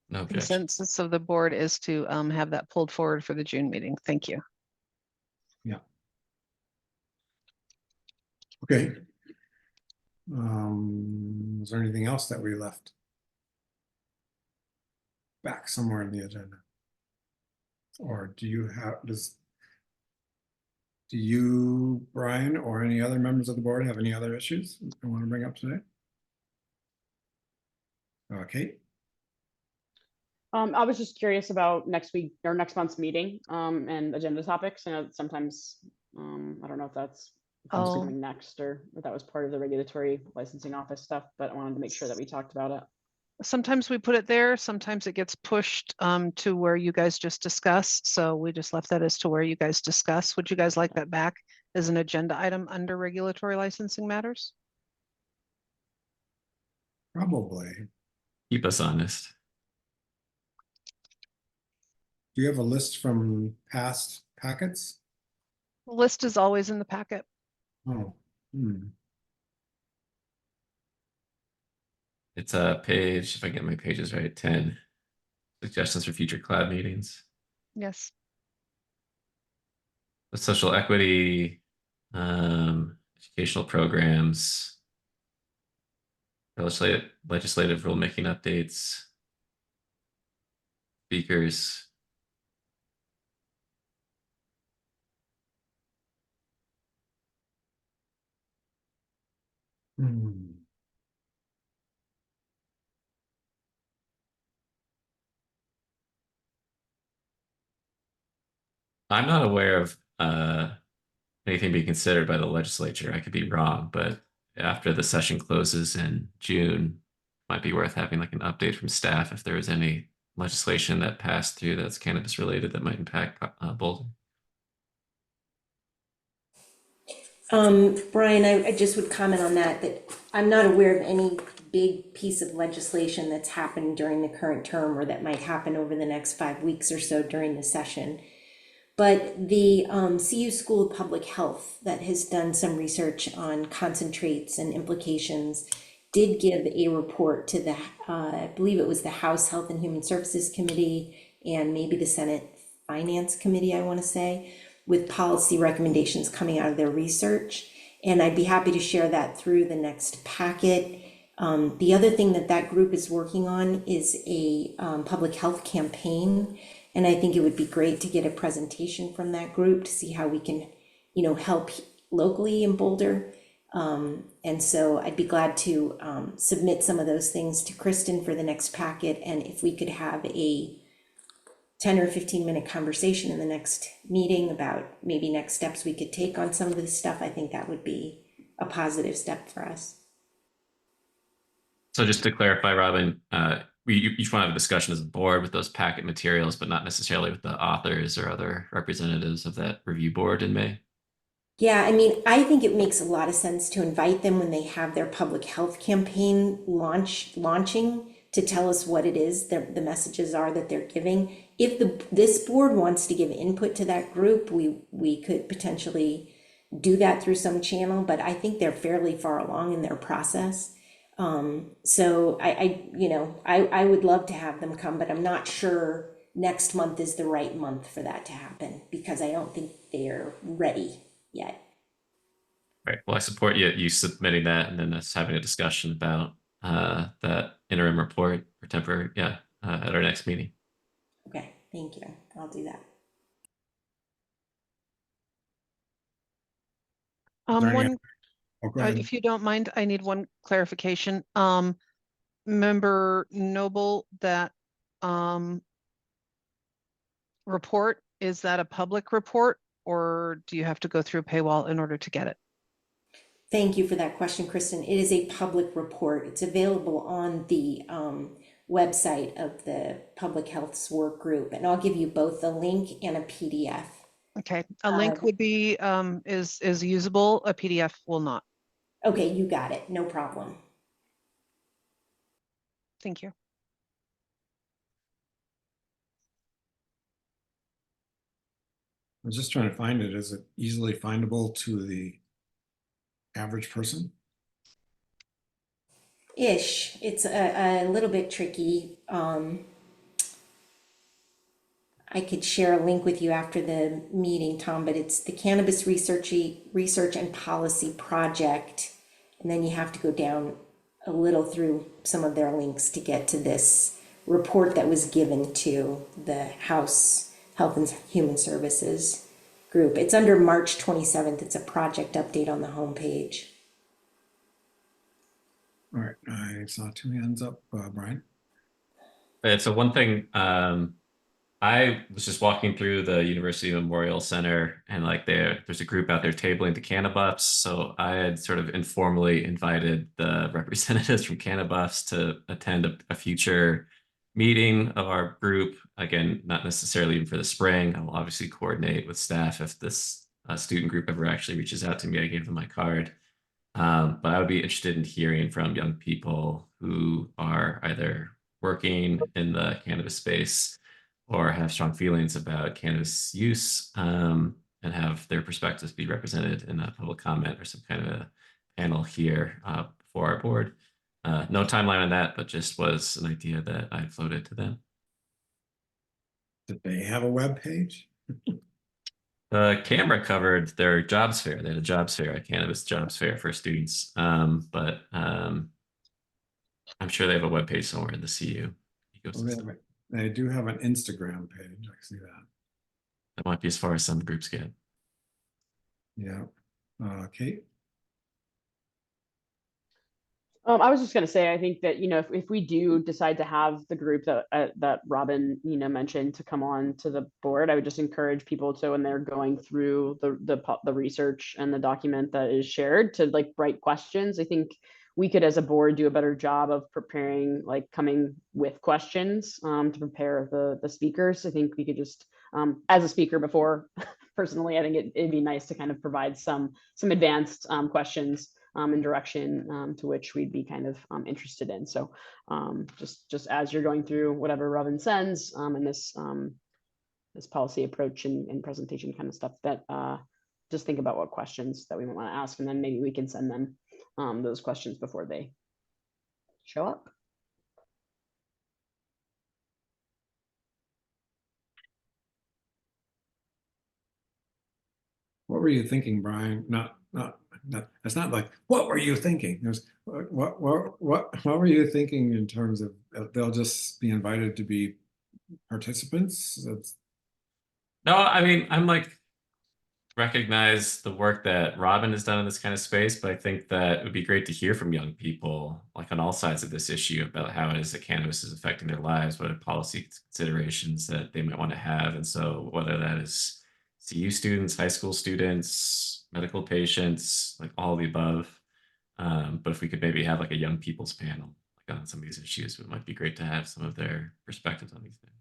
No objections. Consensus of the board is to have that pulled forward for the June meeting. Thank you. Yeah. Okay. Is there anything else that we left back somewhere in the agenda? Or do you, Brian, or any other members of the board have any other issues you want to bring up today? Okay. I was just curious about next week or next month's meeting and agenda topics. I know that sometimes I don't know if that's coming next or if that was part of the regulatory licensing office stuff, but I wanted to make sure that we talked about it. Sometimes we put it there, sometimes it gets pushed to where you guys just discuss. So we just left that as to where you guys discuss. Would you guys like that back as an agenda item under regulatory licensing matters? Probably. Keep us honest. Do you have a list from past packets? The list is always in the packet. Oh. It's a page, if I get my pages right, 10. Suggestions for future cloud meetings. Yes. The social equity, educational programs, legislative rulemaking updates, speakers. I'm not aware of anything being considered by the legislature. I could be wrong, but after the session closes in June, might be worth having like an update from staff if there is any legislation that passed through that's cannabis related that might impact Boulder. Brian, I just would comment on that I'm not aware of any big piece of legislation that's happened during the current term or that might happen over the next 5 weeks or so during the session. But the CU School of Public Health that has done some research on concentrates and implications did give a report to the, I believe it was the House Health and Human Services Committee and maybe the Senate Finance Committee, I want to say, with policy recommendations coming out of their research. And I'd be happy to share that through the next packet. The other thing that group is working on is a public health campaign. And I think it would be great to get a presentation from that group to see how we can, help locally in Boulder. And so I'd be glad to submit some of those things to Kristen for the next packet. And if we could have a 10 or 15-minute conversation in the next meeting about maybe next steps we could take on some of this stuff, I think that would be a positive step for us. So just to clarify, Robin, we each want to have a discussion as a board with those packet materials, but not necessarily with the authors or other representatives of that review board in May. Yeah, I mean, I think it makes a lot of sense to invite them when they have their public health campaign launching to tell us what it is, the messages are that they're giving. If this board wants to give input to that group, we could potentially do that through some channel, but I think they're fairly far along in their process. So I would love to have them come, but I'm not sure next month is the right month for that to happen because I don't think they're ready yet. Right. Well, I support you submitting that and then us having a discussion about that interim report or temporary, at our next meeting. Okay, thank you. I'll do that. Is there any One, Oh, go ahead. if you don't mind, I need one clarification. Member Noble, that report, is that a public report or do you have to go through a paywall in order to get it? Thank you for that question, Kristen. It is a public report. It's available on the website of the Public Health Work Group, and I'll give you both a link and a PDF. Okay, a link would be is usable, a PDF will not. Okay, you got it. No problem. Thank you. I was just trying to find it. Is it easily findable to the average person? Ish. It's a little bit tricky. I could share a link with you after the meeting, Tom, but it's the Cannabis Research and Policy Project. And then you have to go down a little through some of their links to get to this report that was given to the House Health and Human Services group. It's under March 27th. It's a project update on the homepage. All right, I saw two hands up, Brian. It's a one thing. I was just walking through the University Memorial Center, and like there's a group out there tabling the Cannabis. So I had sort of informally invited the representatives from Cannabis to attend a future meeting of our group. Again, not necessarily even for the spring. I'll obviously coordinate with staff if this student group ever actually reaches out to me. I gave them my card. But I would be interested in hearing from young people who are either working in the cannabis space or have strong feelings about cannabis use, and have their perspectives be represented in a public comment or some kind of a panel here for our board. No timeline on that, but just was an idea that I floated to them. Did they have a web page? The camera covered their jobs fair. They had a jobs fair, a cannabis jobs fair for students. But I'm sure they have a webpage somewhere in the CU ecosystem. They do have an Instagram page. I see that. That might be as far as some groups get. Yeah. Kate? I was just going to say, I think that, if we do decide to have the group that Robin, mentioned to come on to the board, I would just encourage people to, when they're going through the research and the document that is shared, to like write questions. I think we could, as a board, do a better job of preparing, like coming with questions to prepare the speakers. I think we could just, as a speaker before, personally, I think it'd be nice to kind of provide some advanced questions and direction to which we'd be kind of interested in. So just as you're going through whatever Robin sends and this policy approach and presentation kind of stuff, that just think about what questions that we might want to ask, and then maybe we can send them those questions before they show up. What were you thinking, Brian? Not. It's not like what were you thinking? There's what were you thinking in terms of they'll just be invited to be participants? No, I mean, I'm like, recognize the work that Robin has done in this kind of space, but I think that it would be great to hear from young people, like on all sides of this issue, about how it is that cannabis is affecting their lives, what are policy considerations that they might want to have. And so whether that is CU students, high school students, medical patients, like all the above. But if we could maybe have like a young people's panel like on some of these issues, it might be great to have some of their perspectives on these things.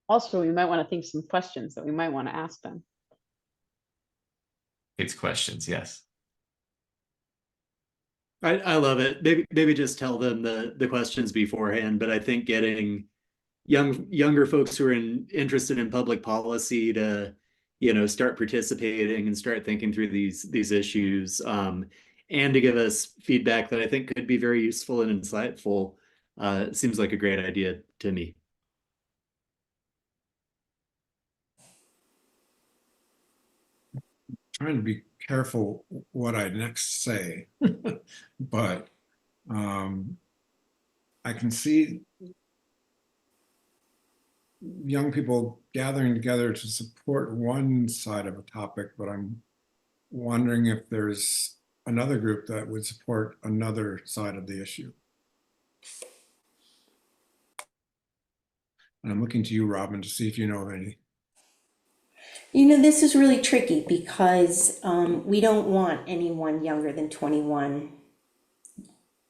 Also, we might want to think some questions that we might want to ask them. It's questions, yes. I love it. Maybe just tell them the questions beforehand, but I think getting younger folks who are interested in public policy to, start participating and start thinking through these issues, and to give us feedback that I think could be very useful and insightful, seems like a great idea to me. Trying to be careful what I next say, but I can see young people gathering together to support one side of a topic, but I'm wondering if there's another group that would support another side of the issue. And I'm looking to you, Robin, to see if you know of any. This is really tricky because we don't want anyone younger than 21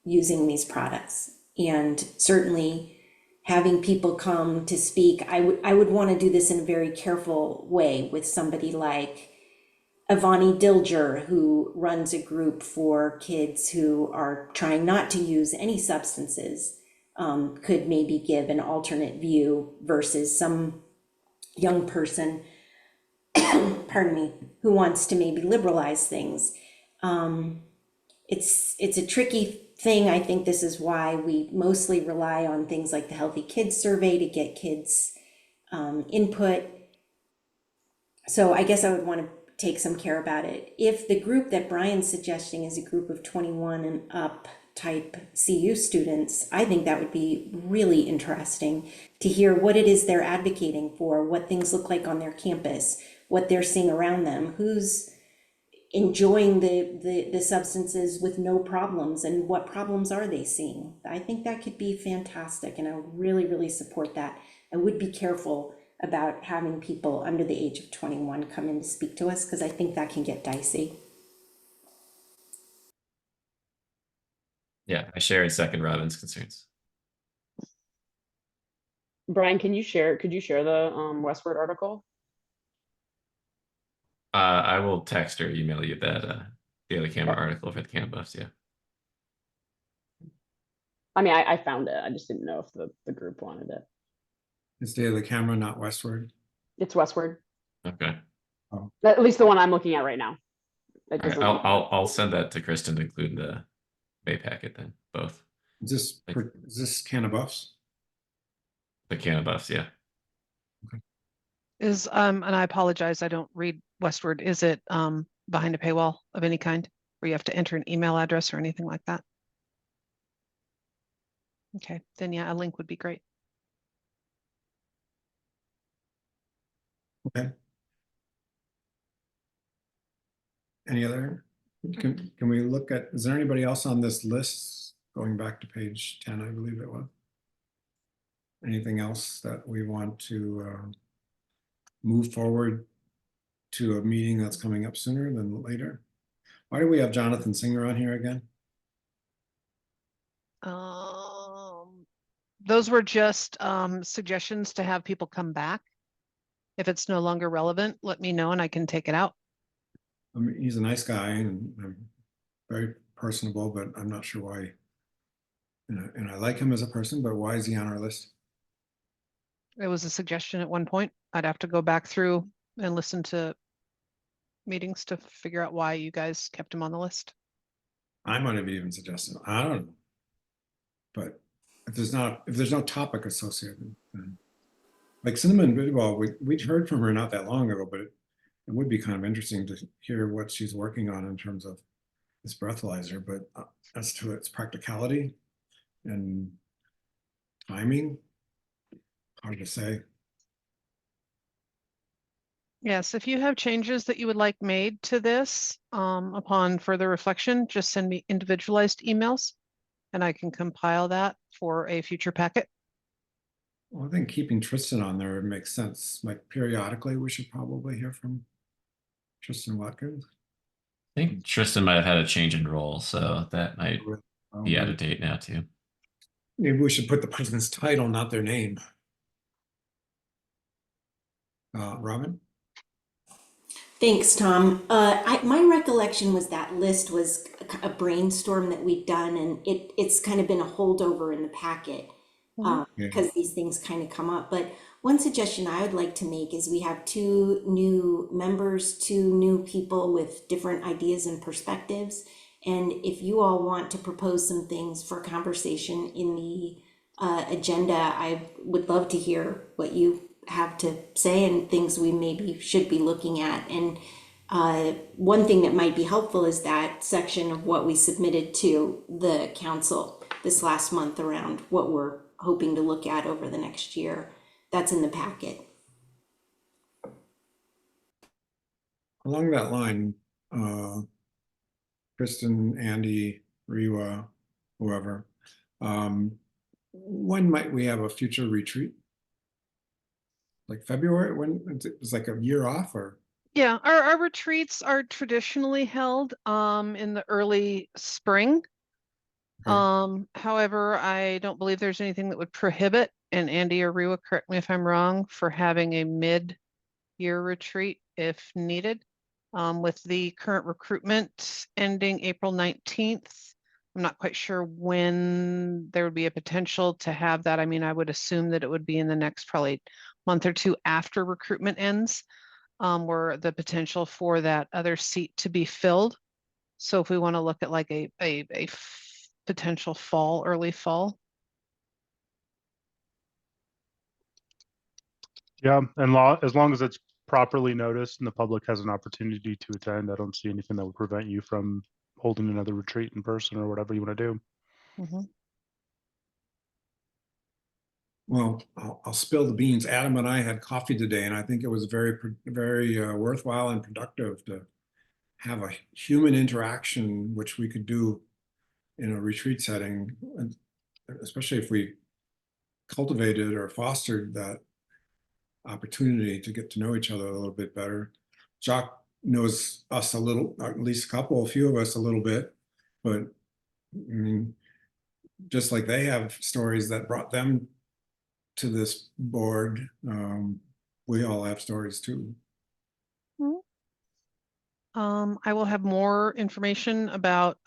using these products. And certainly having people come to speak, I would want to do this in a very careful way with somebody like Avani Dilger, who runs a group for kids who are trying not to use any substances, could maybe give an alternate view versus some young person, pardon me, who wants to maybe liberalize things. It's a tricky thing. I think this is why we mostly rely on things like the Healthy Kids Survey to get kids input. So I guess I would want to take some care about it. If the group that Brian's suggesting is a group of 21 and up type CU students, I think that would be really interesting to hear what it is they're advocating for, what things look like on their campus, what they're seeing around them, who's enjoying the substances with no problems, and what problems are they seeing. I think that could be fantastic, and I would really, really support that. I would be careful about having people under the age of 21 come in to speak to us, because I think that can get dicey. Yeah, I share and second Robin's concerns. Brian, could you share the Westward article? I will text or email you that Daily Camera article for the Cannabis, yeah. I mean, I found it. I just didn't know if the group wanted it. It's Daily Camera, not Westward. It's Westward. Okay. Oh. At least the one I'm looking at right now. All right, I'll send that to Kristen to include in the May packet then, both. Is this Cannabis? The Cannabis, yeah. Is, and I apologize, I don't read Westward. Is it behind a paywall of any kind where you have to enter an email address or anything like that? Okay, then yeah, a link would be great. Okay. Any other? Can we look at, is there anybody else on this list going back to page 10, I believe it was? Anything else that we want to move forward to a meeting that's coming up sooner than later? Why do we have Jonathan Singer on here again? Those were just suggestions to have people come back. If it's no longer relevant, let me know and I can take it out. I mean, he's a nice guy and very personable, but I'm not sure why. And I like him as a person, but why is he on our list? It was a suggestion at one point. I'd have to go back through and listen to meetings to figure out why you guys kept him on the list. I might have even suggested, I don't know. But if there's no topic associated, then like Cinnamon Bidwell, we'd heard from her not that long ago, but it would be kind of interesting to hear what she's working on in terms of this breathalyzer, but as to its practicality and timing, hard to say. Yes, if you have changes that you would like made to this upon further reflection, just send me individualized emails and I can compile that for a future packet. Well, I think keeping Tristan on there makes sense. Like periodically, we should probably hear from Tristan Watkins. I think Tristan might have had a change in role, so that might be out of date now too. Maybe we should put the person's title, not their name. Robin? Thanks, Tom. My recollection was that list was a brainstorm that we'd done, and it's kind of been a holdover in the packet. Mhm. Because these things kind of come up. But one suggestion I would like to make is we have two new members, two new people with different ideas and perspectives. And if you all want to propose some things for conversation in the agenda, I would love to hear what you have to say and things we maybe should be looking at. And one thing that might be helpful is that section of what we submitted to the council this last month around what we're hoping to look at over the next year. That's in the packet. Along that line, Kristen, Andy, Riwa, whoever, when might we have a future retreat? Like February, when it's like a year off, or? Yeah, our retreats are traditionally held in the early spring. However, I don't believe there's anything that would prohibit, and Andy or Riwa, correct me if I'm wrong, for having a mid-year retreat if needed. With the current recruitment ending April 19th, I'm not quite sure when there would be a potential to have that. I mean, I would assume that it would be in the next probably month or two after recruitment ends, where the potential for that other seat to be filled. So if we want to look at like a potential fall, early fall. Yeah, and as long as it's properly noticed and the public has an opportunity to attend, I don't see anything that would prevent you from holding another retreat in person or whatever you want to do. Mhm. Well, I'll spill the beans. Adam and I had coffee today, and I think it was very worthwhile and productive to have a human interaction, which we could do in a retreat setting, and especially if we cultivated or fostered that opportunity to get to know each other a little bit better. Jacques knows us a little, at least a few of us a little bit, but I mean, just like they have stories that brought them to this board, we all have stories too. I will have more information about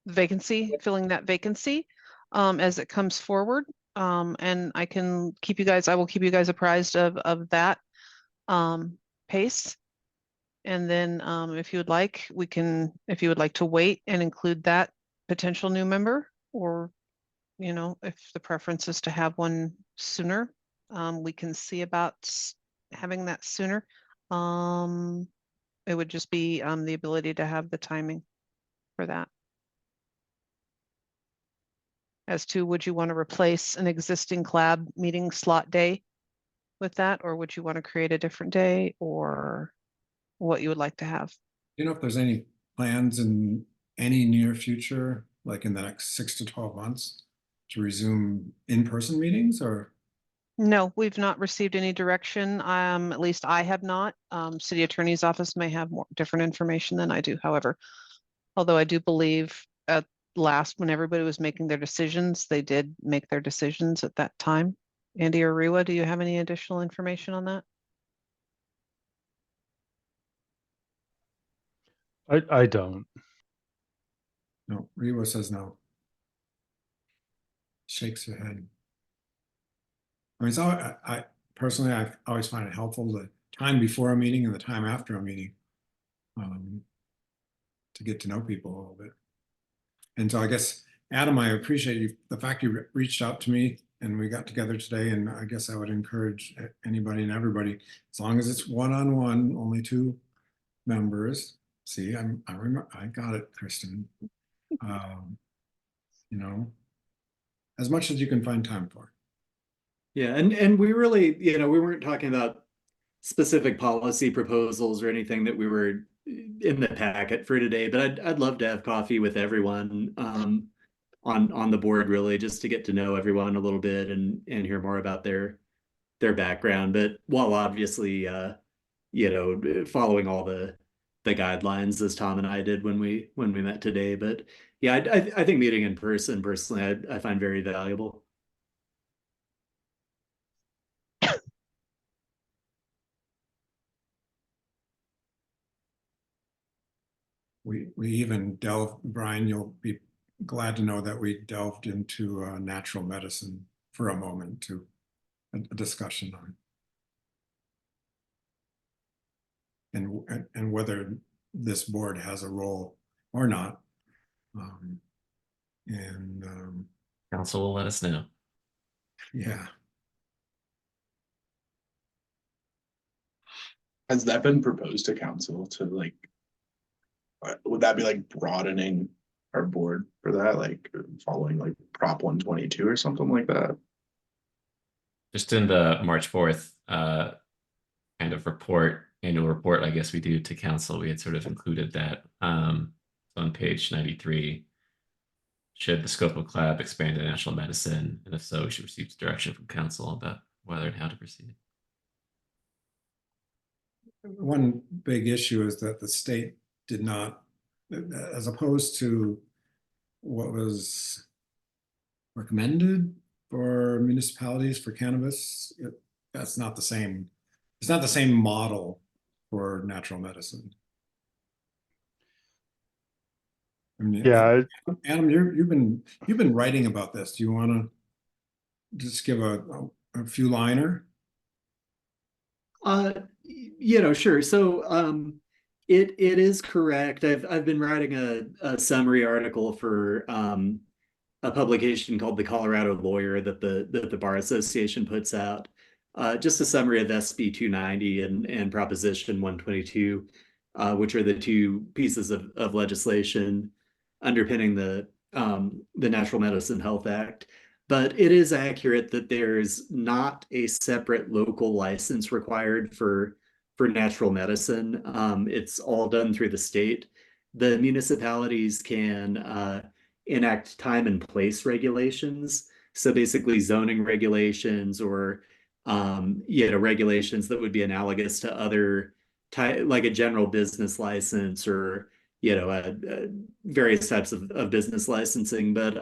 vacancy, filling that vacancy as it comes forward. And I will keep you guys apprised of that pace. And then if you would like, if you would like to wait and include that potential new member, or, you know, if the preference is to have one sooner, we can see about having that sooner. It would just be the ability to have the timing for that. As to, would you want to replace an existing collab meeting slot day with that, or would you want to create a different day, or what you would like to have? You know, if there's any plans in any near future, like in the next 6 to 12 months, to resume in-person meetings, or? No, we've not received any direction. At least I have not. City Attorney's Office may have more different information than I do, however. Although I do believe at last, when everybody was making their decisions, they did make their decisions at that time. Andy or Riwa, do you have any additional information on that? I don't. No, Riwa says no. Shakes her head. I mean, so I personally, I always find it helpful the time before a meeting and the time after a meeting, to get to know people a little bit. And so I guess, Adam, I appreciate you, the fact you reached out to me and we got together today. And I guess I would encourage anybody and everybody, as long as it's one-on-one, only 2 members. See, I remember, I got it, Kristen. You know, as much as you can find time for. Yeah, and we really, we weren't talking about specific policy proposals or anything that we were in the packet for today, but I'd love to have coffee with everyone on the board, really, just to get to know everyone a little bit and hear more about their background. But while obviously following all the guidelines as Tom and I did when we met today. But yeah, I think meeting in person personally, I find very valuable. we even Brian, you'll be glad to know that we delved into natural medicine for a moment to a discussion on. And whether this board has a role or not. Council will let us know. Yeah. Has that been proposed to council to like, would that be like broadening our board for that, like following like Prop 122 or something like that? Just in the March 4th kind of annual report, I guess we do to council, we had sort of included that on page 93. Should the scope of CLAB expand to national medicine? And if so, we should receive direction from council about whether and how to proceed. One big issue is that the state did not, as opposed to what was recommended for municipalities for cannabis, that's not the same. It's not the same model for natural medicine. I mean, Yeah, Adam, you've been writing about this. Do you want to just give a few liner? Sure. So it is correct. I've been writing a summary article for a publication called The Colorado Lawyer that the Bar Association puts out. Just a summary of SB 290 and Proposition 122, which are the two pieces of legislation underpinning the Natural Medicine Health Act. But it is accurate that there's not a separate local license required for natural medicine. It's all done through the state. The municipalities can enact time and place regulations. So basically zoning regulations or regulations that would be analogous to other like a general business license or various types of business licensing. But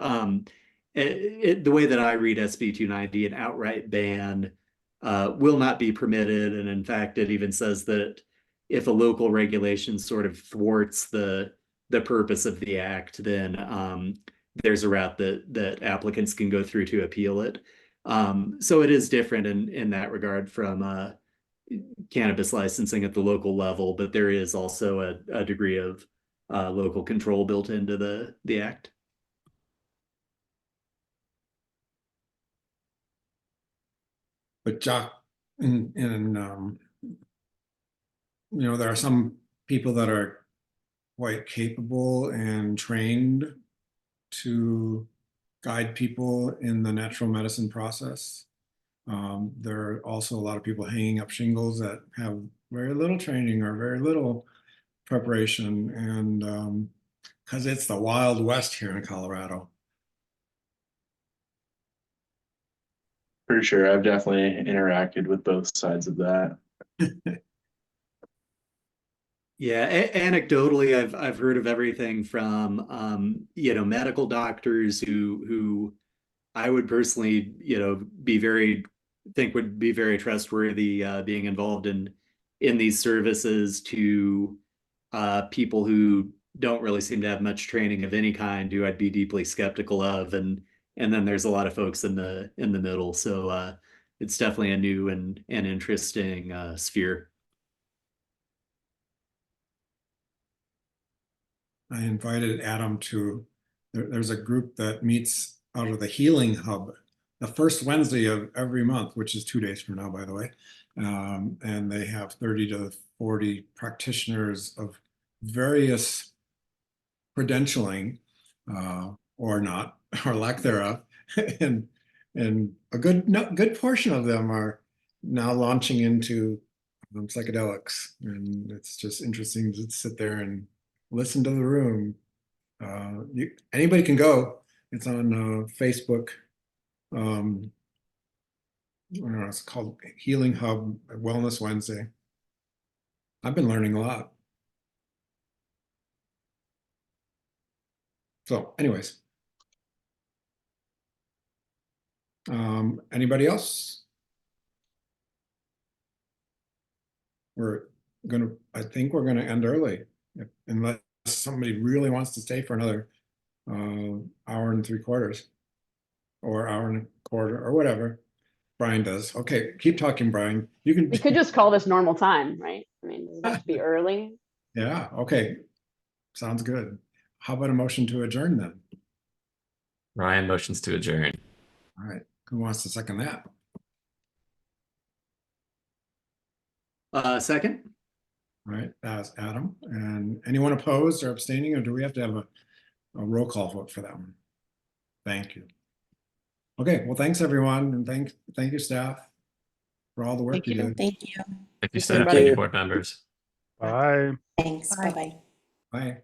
the way that I read SB 290, an outright ban will not be permitted. And in fact, it even says that if a local regulation sort of thwarts the purpose of the act, then there's a route that applicants can go through to appeal it. So it is different in that regard from cannabis licensing at the local level, but there is also a degree of local control built into the act. But Jock, there are some people that are quite capable and trained to guide people in the natural medicine process. There are also a lot of people hanging up shingles that have very little training or very little preparation, and because it's the Wild West here in Colorado. For sure, I've definitely interacted with both sides of that. Yeah, anecdotally, I've heard of everything from medical doctors who I would personally would be very trustworthy being involved in these services to people who don't really seem to have much training of any kind, who I'd be deeply skeptical of, and then there's a lot of folks in the middle. So it's definitely a new and interesting sphere. I invited Adam to, there's a group that meets out of the Healing Hub the first Wednesday of every month, which is 2 days from now, by the way. And they have 30 to 40 practitioners of various credentialing or not, or lack thereof. and a good portion of them are now launching into psychedelics. And it's just interesting to sit there and listen to the room. Anybody can go. It's on Facebook. It's called Healing Hub Wellness Wednesday. I've been learning a lot. So anyways, anybody else? I think we're gonna end early unless somebody really wants to stay for another hour and 3/4 or hour and a quarter or whatever Brian does. Okay, keep talking, Brian. You can. We could just call this normal time, right? I mean, does it have to be early? Yeah, okay. Sounds good. How about a motion to adjourn then? Ryan motions to adjourn. All right, who wants to second that? Second? All right, that's Adam. And anyone opposed or abstaining, or do we have to have a roll call vote for that one? Thank you. Okay, well, thanks everyone, and thank you staff for all the work Thank you you. did. Thank you. Thank you, Thanks, staff. everybody. Thank you, board members. Bye. Thanks. Bye. Bye-bye. Bye.